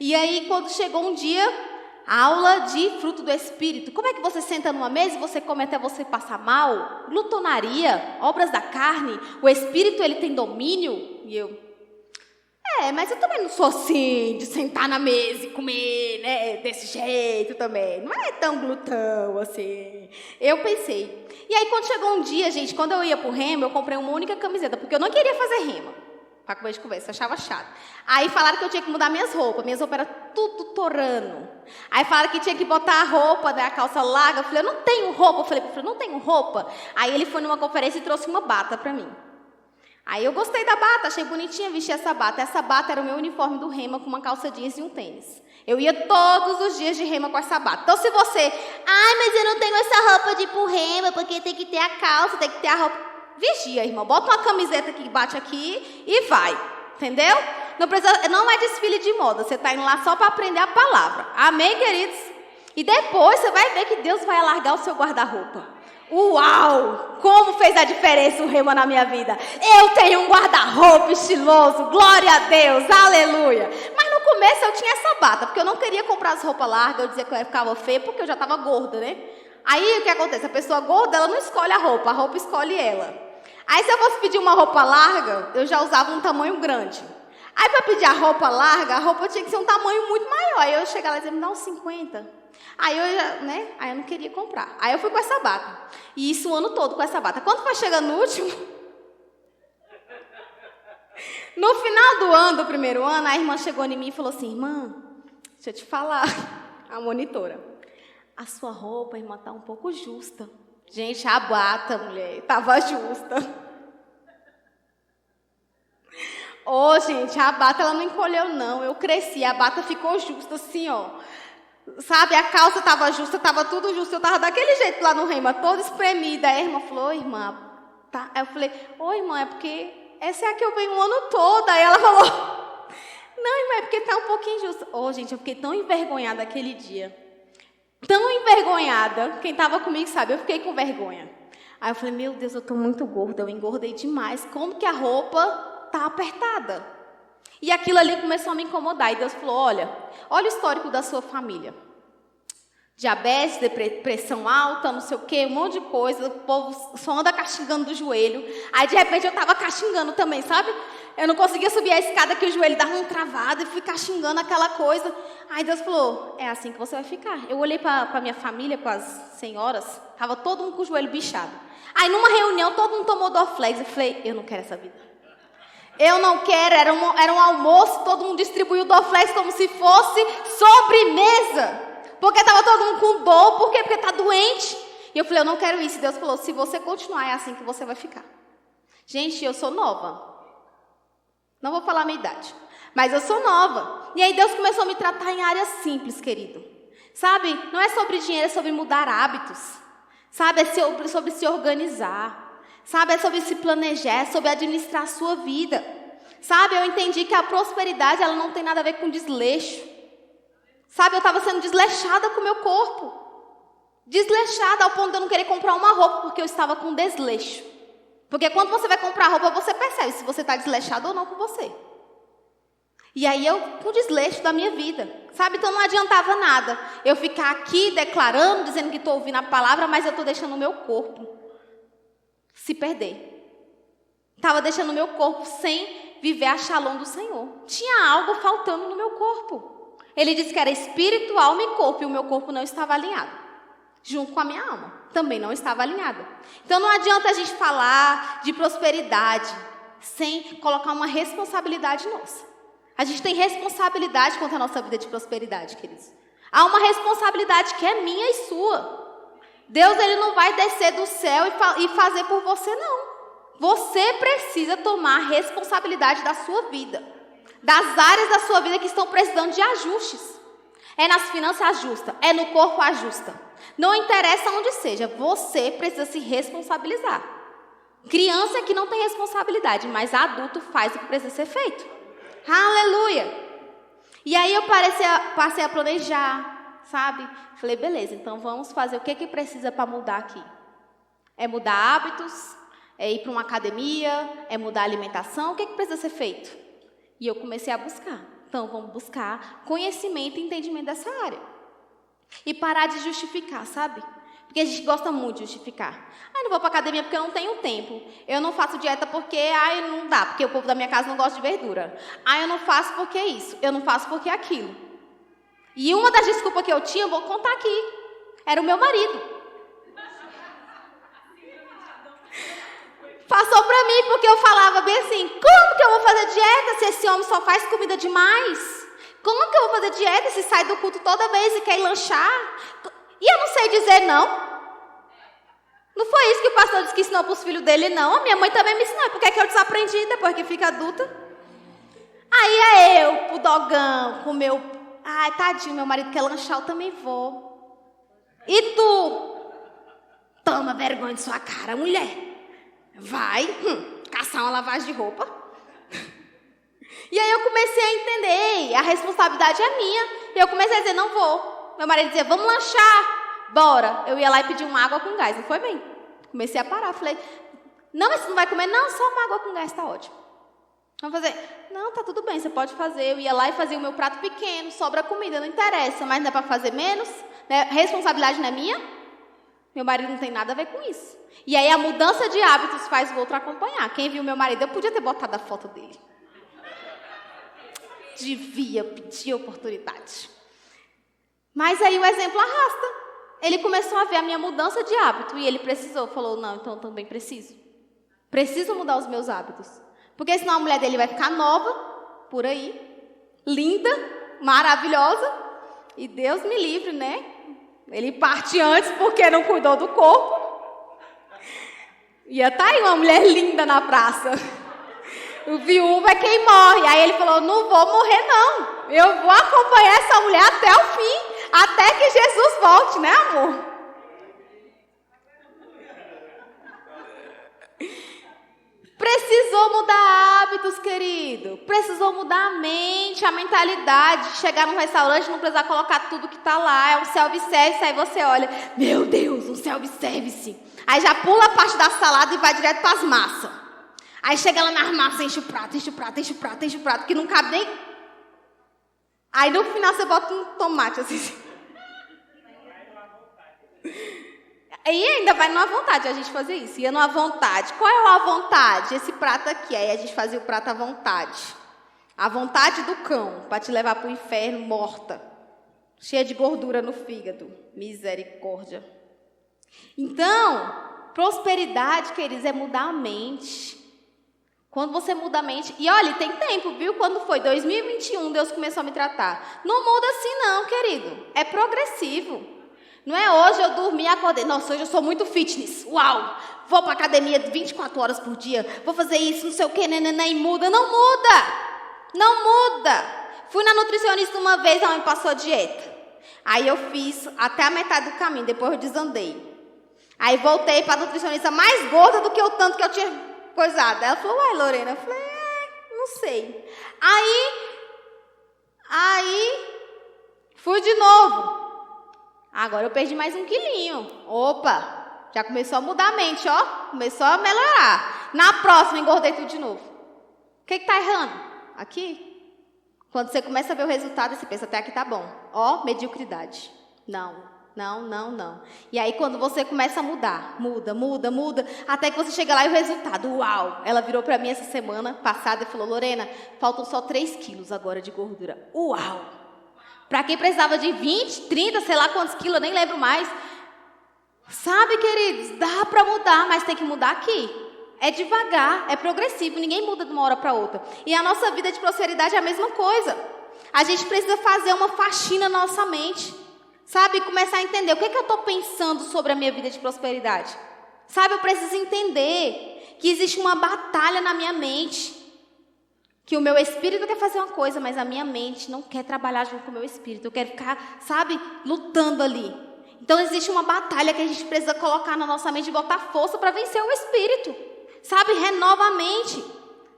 A: E aí, quando chegou um dia, aula de fruto do Espírito. Como é que você senta numa mesa e você come até você passar mal? Glutonaria, obras da carne, o Espírito ele tem domínio? E eu, mas eu também não sou assim, de sentar na mesa e comer, né, desse jeito também. Não é tão glutão assim. Eu pensei. E aí, quando chegou um dia, gente, quando eu ia pro Rema, eu comprei uma única camiseta, porque eu não queria fazer Rema. Para comer de conversa, eu achava chato. Aí falaram que eu tinha que mudar minhas roupas eram tudo torando. Aí falaram que tinha que botar a roupa, né, a calça larga. Eu falei, eu não tenho roupa. Eu falei, não tenho roupa. Aí ele foi numa conferência e trouxe uma bata para mim. Aí eu gostei da bata, achei bonitinha vestir essa bata. Essa bata era o meu uniforme do Rema com uma calça jeans e um tênis. Eu ia todos os dias de Rema com essa bata. Então se você, mas eu não tenho essa roupa de ir pro Rema, porque tem que ter a calça, tem que ter a roupa. Vigia, irmão. Bota uma camiseta que bate aqui e vai. Entendeu? Não é desfile de moda. Você está indo lá só para aprender a palavra. Amém, queridos? E depois você vai ver que Deus vai alargar o seu guarda-roupa. Uau! Como fez a diferença o Rema na minha vida. Eu tenho um guarda-roupa estiloso. Glória a Deus. Aleluia. Mas no começo eu tinha essa bata, porque eu não queria comprar as roupas largas. Eu dizia que eu ficava feia, porque eu já estava gorda, né? Aí o que acontece? A pessoa gorda, ela não escolhe a roupa escolhe ela. Aí se eu fosse pedir uma roupa larga, eu já usava um tamanho grande. Aí para pedir a roupa larga, a roupa tinha que ser um tamanho muito maior. Aí eu chegava lá e dizia, me dá uns 50. Aí eu já, né? Aí eu não queria comprar. Aí eu fui com essa bata. E isso o ano todo com essa bata. Quando foi chegando no último... No final do ano, do primeiro ano, a irmã chegou em mim e falou assim, irmã, deixa eu te falar, a monitora. A sua roupa, irmã, tá um pouco justa. Gente, a bata, mulher, tava justa. Gente, a bata, ela não encolheu, não. Eu cresci, a bata ficou justa, assim, ó. Sabe, a calça tava justa, tava tudo justo. Eu tava daquele jeito lá no Rema, toda espremida. Aí a irmã falou, irmã, tá? Aí eu falei, irmã, é porque essa é a que eu venho o ano todo. Aí ela falou, não, irmã, é porque tá um pouquinho justa. Gente, eu fiquei tão envergonhada aquele dia. Tão envergonhada, quem estava comigo sabe, eu fiquei com vergonha. Aí eu falei, meu Deus, eu estou muito gorda, eu engordei demais, como que a roupa está apertada? E aquilo ali começou a me incomodar, e Deus falou, olha o histórico da sua família. Diabetes, pressão alta, não sei o quê, um monte de coisa, o povo só anda castigando do joelho. Aí de repente eu estava castigando também, sabe? Eu não conseguia subir a escada que o joelho dava um travado e fui castigando aquela coisa. Aí Deus falou, é assim que você vai ficar. Eu olhei para a minha família, para as senhoras, estava todo mundo com o joelho bichado. Aí numa reunião todo mundo tomou Dorflex. Eu falei, eu não quero essa vida. Eu não quero, era um almoço, todo mundo distribuiu Dorflex como se fosse sobremesa. Porque estava todo mundo com dor, por quê? Porque está doente. E eu falei, eu não quero isso. E Deus falou, se você continuar, é assim que você vai ficar. Gente, eu sou nova. Não vou falar a minha idade, mas eu sou nova. E aí Deus começou a me tratar em áreas simples, querido. Sabe, não é sobre dinheiro, é sobre mudar hábitos. Sabe, é sobre se organizar. Sabe, é sobre se planejar, é sobre administrar a sua vida. Sabe, eu entendi que a prosperidade, ela não tem nada a ver com desleixo. Sabe, eu estava sendo desleixada com o meu corpo. Desleixada ao ponto de eu não querer comprar uma roupa, porque eu estava com desleixo. Porque quando você vai comprar roupa, você percebe se você está desleixado ou não com você. E aí o desleixo da minha vida, sabe? Então não adiantava nada eu ficar aqui declarando, dizendo que estou ouvindo a palavra, mas eu estou deixando o meu corpo se perder. Estava deixando o meu corpo sem viver a shalom do Senhor. Tinha algo faltando no meu corpo. Ele disse que era espírito, alma e corpo, e o meu corpo não estava alinhado. Junto com a minha alma, também não estava alinhada. Então não adianta a gente falar de prosperidade sem colocar uma responsabilidade nossa. A gente tem responsabilidade quanto à nossa vida de prosperidade, queridos. Há uma responsabilidade que é minha e sua. Deus, ele não vai descer do céu e fazer por você, não. Você precisa tomar a responsabilidade da sua vida. Das áreas da sua vida que estão precisando de ajustes. É nas finanças, ajusta. É no corpo, ajusta. Não interessa onde seja, você precisa se responsabilizar. Criança é que não tem responsabilidade, mas adulto faz o que precisa ser feito. Aleluia! E aí eu passei a planejar, sabe? Falei, beleza, então vamos fazer o que precisa para mudar aqui. É mudar hábitos, é ir para uma academia, é mudar a alimentação, o que precisa ser feito? E eu comecei a buscar. Então vamos buscar conhecimento e entendimento dessa área. E parar de justificar, sabe? Porque a gente gosta muito de justificar. Eu não vou para academia porque eu não tenho tempo. Eu não faço dieta porque, não dá, porque o povo da minha casa não gosta de verdura. Eu não faço porque isso, eu não faço porque aquilo. E uma das desculpas que eu tinha, eu vou contar aqui, era o meu marido. Passou para mim porque eu falava bem assim, como que eu vou fazer dieta se esse homem só faz comida demais? Como que eu vou fazer dieta se sai do culto toda vez e quer ir lanchar? E eu não sei dizer não. Não foi isso que o pastor disse que ensinou para os filhos dele, não. A minha mãe também me ensinou. Por que eu desaprendi depois que fica adulta? Aí é eu, pro dogão, com o meu... tadinho, meu marido quer lanchar, eu também vou. E tu? Toma vergonha de sua cara, mulher. Vai caçar uma lavagem de roupa. E aí eu comecei a entender, a responsabilidade é minha. E eu comecei a dizer, não vou. Meu marido dizia, vamos lanchar. Bora. Eu ia lá e pedir uma água com gás, não foi bem? Comecei a parar, falei, não, mas você não vai comer? Não, só uma água com gás, tá ótimo. Vamos fazer? Não, tá tudo bem, você pode fazer. Eu ia lá e fazia o meu prato pequeno, sobra comida, não interessa, mas não é para fazer menos, né? Responsabilidade não é minha? Meu marido não tem nada a ver com isso. E aí a mudança de hábitos faz o outro acompanhar. Quem viu meu marido, eu podia ter botado a foto dele. Devia pedir oportunidade. Mas aí o exemplo arrasta. Ele começou a ver a minha mudança de hábito e ele falou, não, então eu também preciso. Preciso mudar os meus hábitos. Porque senão a mulher dele vai ficar nova, por aí, linda, maravilhosa, e Deus me livre, né? Ele parte antes porque não cuidou do corpo. Ia estar aí uma mulher linda na praça. O viúvo é quem morre. Aí ele falou, não vou morrer não. Eu vou acompanhar essa mulher até o fim. Até que Jesus volte, né, amor? Precisou mudar hábitos, querido. Precisou mudar a mente, a mentalidade. Chegar num restaurante, não precisar colocar tudo que tá lá. É um self-service, aí você olha, meu Deus, um self-service. Aí já pula a parte da salada e vai direto para as massas. Aí chega lá nas massas, enche o prato, enche o prato, enche o prato, enche o prato, que não cabe nem... Aí no final você bota um tomate assim. E ainda vai numa vontade a gente fazer isso. Ia numa vontade. Qual é a vontade? Esse prato aqui. Aí a gente fazia o prato à vontade. A vontade do cão, para te levar para o inferno morta. Cheia de gordura no fígado. Misericórdia. Então, prosperidade, queridos, é mudar a mente. Quando você muda a mente... E olha, tem tempo, viu? Quando foi 2021, Deus começou a me tratar. Não muda assim não, querido. É progressivo. Não é hoje eu dormi e acordei. Nossa, hoje eu sou muito fitness. Uau! Vou para academia 24 horas por dia. Vou fazer isso, não sei o que, e muda. Não muda! Não muda! Fui na nutricionista uma vez, ela me passou a dieta. Aí eu fiz até a metade do caminho, depois eu desandei. Aí voltei para a nutricionista mais gorda do que o tanto que eu tinha coisado. Ela falou, uai, Lorena. Eu falei, não sei. Aí, fui de novo. Agora eu perdi mais 1 quilinho. Opa, já começou a mudar a mente, ó. Começou a melhorar. Na próxima, engordei tudo de novo. O que está errando? Aqui? Quando você começa a ver o resultado, você pensa, até aqui tá bom. Ó, mediocridade. Não. E aí, quando você começa a mudar, muda, até que você chega lá e o resultado, uau! Ela virou pra mim essa semana passada e falou, Lorena, faltam só 3 quilos agora de gordura. Uau! Pra quem precisava de 20, 30, sei lá quantos quilos, eu nem lembro mais. Sabe, queridos, dá pra mudar, mas tem que mudar aqui. É devagar, é progressivo, ninguém muda de uma hora para outra. E a nossa vida de prosperidade é a mesma coisa. A gente precisa fazer uma faxina na nossa mente. Sabe, começar a entender o que eu estou pensando sobre a minha vida de prosperidade. Sabe, eu preciso entender que existe uma batalha na minha mente. Que o meu espírito quer fazer uma coisa, mas a minha mente não quer trabalhar junto com o meu espírito. Eu quero ficar, sabe, lutando ali. Então existe uma batalha que a gente precisa colocar na nossa mente e botar força para vencer o espírito. Sabe, renova a mente.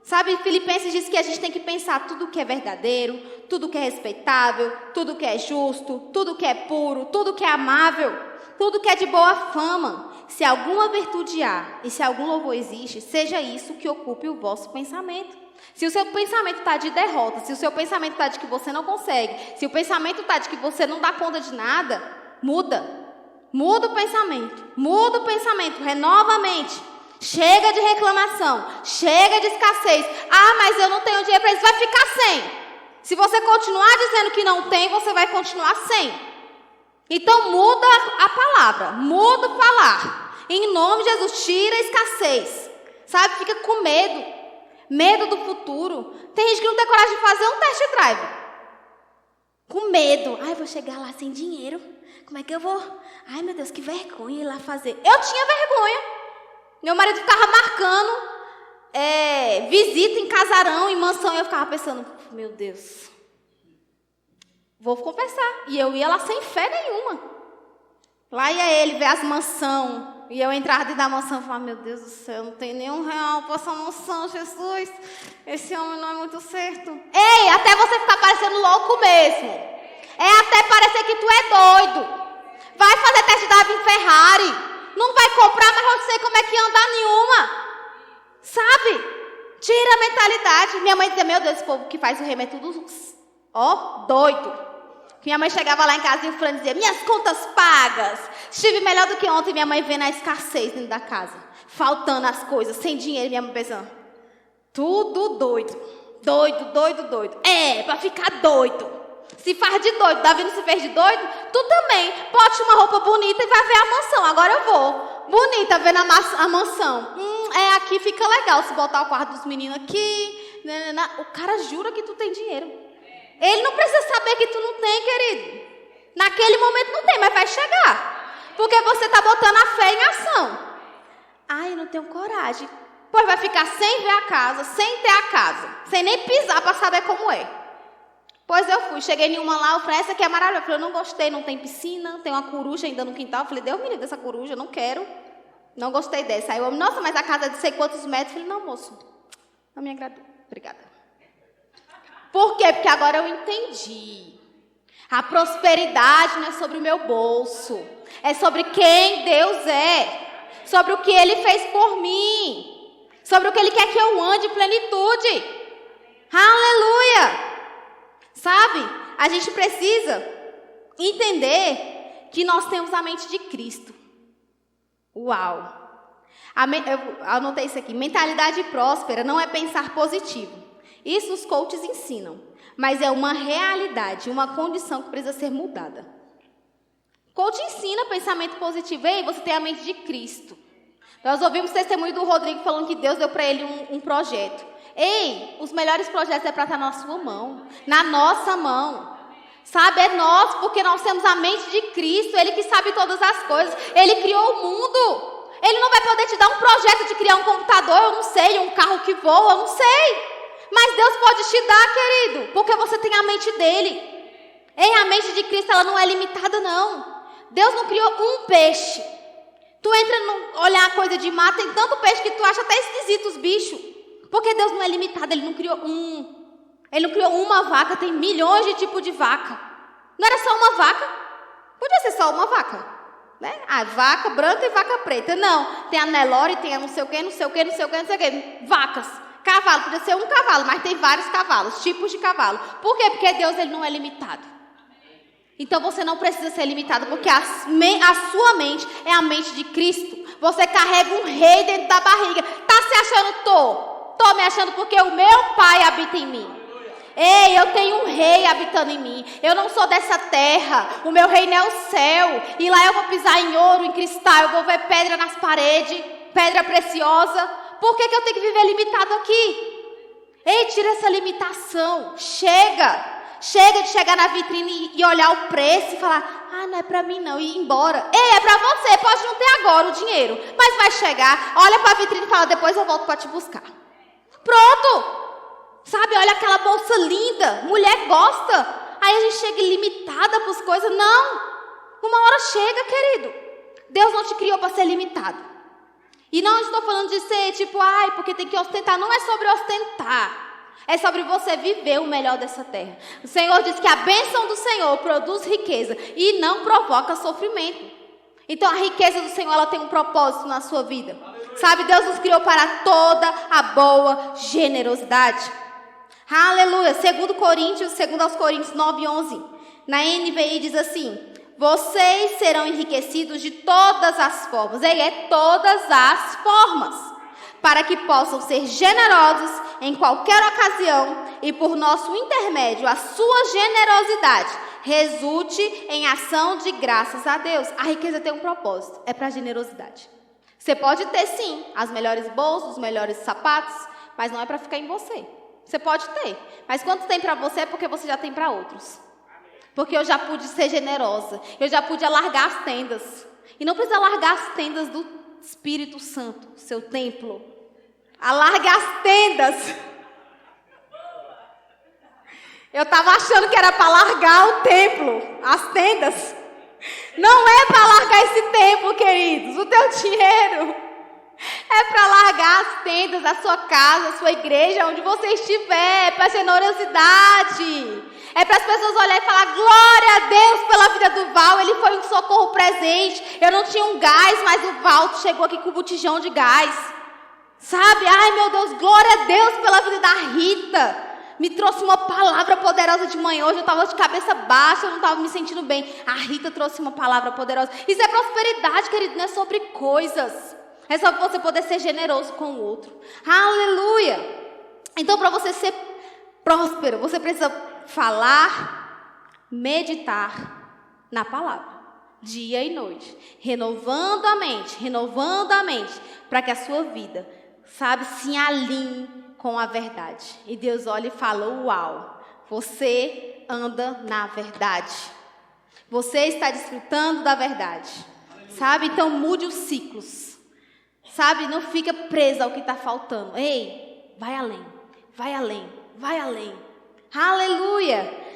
A: Sabe, Filipenses diz que a gente tem que pensar tudo que é verdadeiro, tudo que é respeitável, tudo que é justo, tudo que é puro, tudo que é amável, tudo que é de boa fama. Se alguma virtude há e se algum louvor existe, seja isso que ocupe o vosso pensamento. Se o seu pensamento está de derrota, se o seu pensamento está de que você não consegue, se o pensamento está de que você não dá conta de nada, muda. Muda o pensamento, renova a mente. Chega de reclamação, chega de escassez. Ah, mas eu não tenho dinheiro para isso, vai ficar sem. Se você continuar dizendo que não tem, você vai continuar sem. Então muda a palavra, muda o falar. Em nome de Jesus, tira a escassez. Sabe, fica com medo do futuro. Tem gente que não tem coragem de fazer um test drive. Com medo. Ai, vou chegar lá sem dinheiro. Como é que eu vou? Ai, meu Deus, que vergonha ir lá fazer. Eu tinha vergonha. Meu marido ficava marcando visita em casarão, em mansão, e eu ficava pensando, meu Deus, vou confessar. E eu ia lá sem fé nenhuma. Lá ia ele ver as mansões, e eu entrava dentro da mansão e falava, meu Deus do céu, não tem nenhum real para essa mansão, Jesus, esse homem não é muito certo. Ei, até você ficar parecendo louco mesmo. É até parecer que tu é doido. Vai fazer test drive em Ferrari. Não vai comprar, mas eu sei como é que anda nenhuma. Sabe? Tira a mentalidade. Minha mãe dizia, meu Deus, esse povo que faz o remo é tudo, doido. Minha mãe chegava lá em casa e o Fran dizia, minhas contas pagas. Estive melhor do que ontem. Minha mãe vendo a escassez dentro da casa. Faltando as coisas, sem dinheiro. Minha mãe pensando, tudo doido. Doido. É, pra ficar doido. Se faz de doido, Davi não se fez de doido? Tu também. Bote uma roupa bonita e vai ver a mansão. Agora eu vou. Bonita, vendo a mansão. Aqui fica legal se botar o quarto dos meninos aqui. O cara jura que tu tem dinheiro. Ele não precisa saber que tu não tem, querido. Naquele momento não tem, mas vai chegar. Porque você está botando a fé em ação. Ai, eu não tenho coragem. Pois vai ficar sem ver a casa, sem ter a casa. Sem nem pisar para saber como é. Pois eu fui, cheguei em uma lá, eu falei, essa aqui é maravilhosa. Eu falei, eu não gostei, não tem piscina, tem uma coruja ainda no quintal. Eu falei, Deus me livre dessa coruja, não quero. Não gostei dessa. Aí eu, nossa, mas a casa é de sei quantos metros. Eu falei, não, moço, não me agradou. Obrigada. Por quê? Porque agora eu entendi. A prosperidade não é sobre o meu bolso. É sobre quem Deus é. Sobre o que Ele fez por mim. Sobre o que Ele quer que eu ande em plenitude. Aleluia! Sabe, a gente precisa entender que nós temos a mente de Cristo. Uau! Eu anotei isso aqui. Mentalidade próspera não é pensar positivo. Isso os coaches ensinam. Mas é uma realidade, uma condição que precisa ser mudada. Coach ensina pensamento positivo. Ei, você tem a mente de Cristo. Nós ouvimos o testemunho do Rodrigo falando que Deus deu para ele um projeto. Ei, os melhores projetos é para estar na sua mão, na nossa mão. Sabe, é nós, porque nós temos a mente de Cristo, Ele que sabe todas as coisas. Ele criou o mundo. Ele não vai poder te dar um projeto de criar um computador, eu não sei, um carro que voa, eu não sei. Mas Deus pode te dar, querido, porque você tem a mente dEle. Ei, a mente de Cristo, ela não é limitada, não. Deus não criou um peixe. Tu entra no olhar a coisa de mar, tem tanto peixe que tu acha até esquisito os bichos. Porque Deus não é limitado, Ele não criou um. Ele não criou uma vaca, tem milhões de tipos de vaca. Não era só uma vaca? Podia ser só uma vaca, né? A vaca branca e vaca preta. Não, tem a Nelore, tem a não sei o quê. Vacas. Cavalo, podia ser um cavalo, mas tem vários cavalos, tipos de cavalo. Por quê? Porque Deus ele não é limitado. Então você não precisa ser limitado, porque a sua mente é a mente de Cristo. Você carrega um rei dentro da barriga. Tá se achando? Tô me achando porque o meu Pai habita em mim. Ei, eu tenho um rei habitando em mim. Eu não sou dessa terra. O meu reino é o céu. E lá eu vou pisar em ouro, em cristal. Eu vou ver pedra nas paredes, pedra preciosa. Por que eu tenho que viver limitado aqui? Ei, tira essa limitação. Chega de chegar na vitrine e olhar o preço e falar, não é pra mim não, e ir embora. Ei, é pra você, pode não ter agora o dinheiro, mas vai chegar, olha pra vitrine e fala, depois eu volto pra te buscar. Pronto! Sabe, olha aquela bolsa linda, mulher gosta. Aí a gente chega limitada pras coisas. Não, uma hora chega, querido. Deus não te criou para ser limitado. E não estou falando de ser tipo, porque tem que ostentar. Não é sobre ostentar. É sobre você viver o melhor dessa terra. O Senhor diz que a bênção do Senhor produz riqueza e não provoca sofrimento. Então a riqueza do Senhor, ela tem um propósito na sua vida. Sabe, Deus nos criou para toda a boa generosidade. Aleluia. 2 aos Coríntios 9:11. Na NVI diz assim: vocês serão enriquecidos de todas as formas. É todas as formas. Para que possam ser generosos em qualquer ocasião e por nosso intermédio, a sua generosidade resulte em ação de graças a Deus. A riqueza tem um propósito, é para a generosidade. Você pode ter sim as melhores bolsas, os melhores sapatos, mas não é para ficar em você. Você pode ter, mas quando tem para você é porque você já tem para outros. Porque eu já pude ser generosa, eu já pude alargar as tendas. E não precisa largar as tendas do Espírito Santo, seu templo. Alarga as tendas. Eu estava achando que era para largar o templo, as tendas. Não é para largar esse templo, queridos, o teu dinheiro. É para largar as tendas da sua casa, da sua igreja, onde você estiver. É para generosidade. É para as pessoas olharem e falar, glória a Deus pela vida do Val. Ele foi um socorro presente. Eu não tinha um gás, mas o Val chegou aqui com um botijão de gás. Sabe? Ai, meu Deus, glória a Deus pela vida da Rita. Me trouxe uma palavra poderosa de manhã. Hoje eu estava de cabeça baixa, eu não estava me sentindo bem. A Rita trouxe uma palavra poderosa. Isso é prosperidade, querido, não é sobre coisas. É só você poder ser generoso com o outro. Aleluia! Então, para você ser próspero, você precisa falar, meditar na palavra, dia e noite, renovando a mente, para que a sua vida, sabe, se alinhe com a verdade. E Deus olha e fala, uau, você anda na verdade. Você está desfrutando da verdade. Sabe? Então mude os ciclos. Sabe? Não fica presa ao que está faltando. Ei, vai além, vai além, vai além. Aleluia!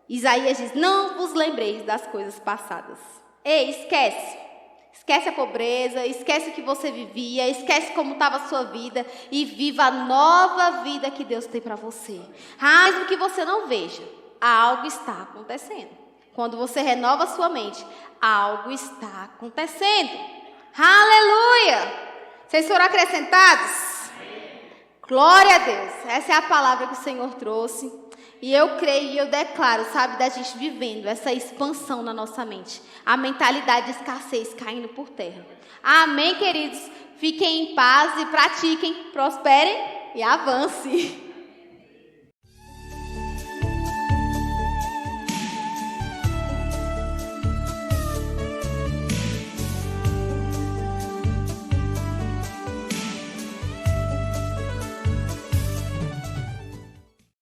A: Isaías diz, não vos lembreis das coisas passadas. Ei, esquece. Esquece a pobreza, esquece o que você vivia, esquece como estava a sua vida e viva a nova vida que Deus tem para você. Mesmo que você não veja, algo está acontecendo. Quando você renova a sua mente, algo está acontecendo. Aleluia! Vocês foram acrescentados? Glória a Deus. Essa é a palavra que o Senhor trouxe. E eu creio e eu declaro, sabe, da gente vivendo essa expansão na nossa mente. A mentalidade de escassez caindo por terra. Amém, queridos? Fiquem em paz e pratiquem, prosperem e avancem.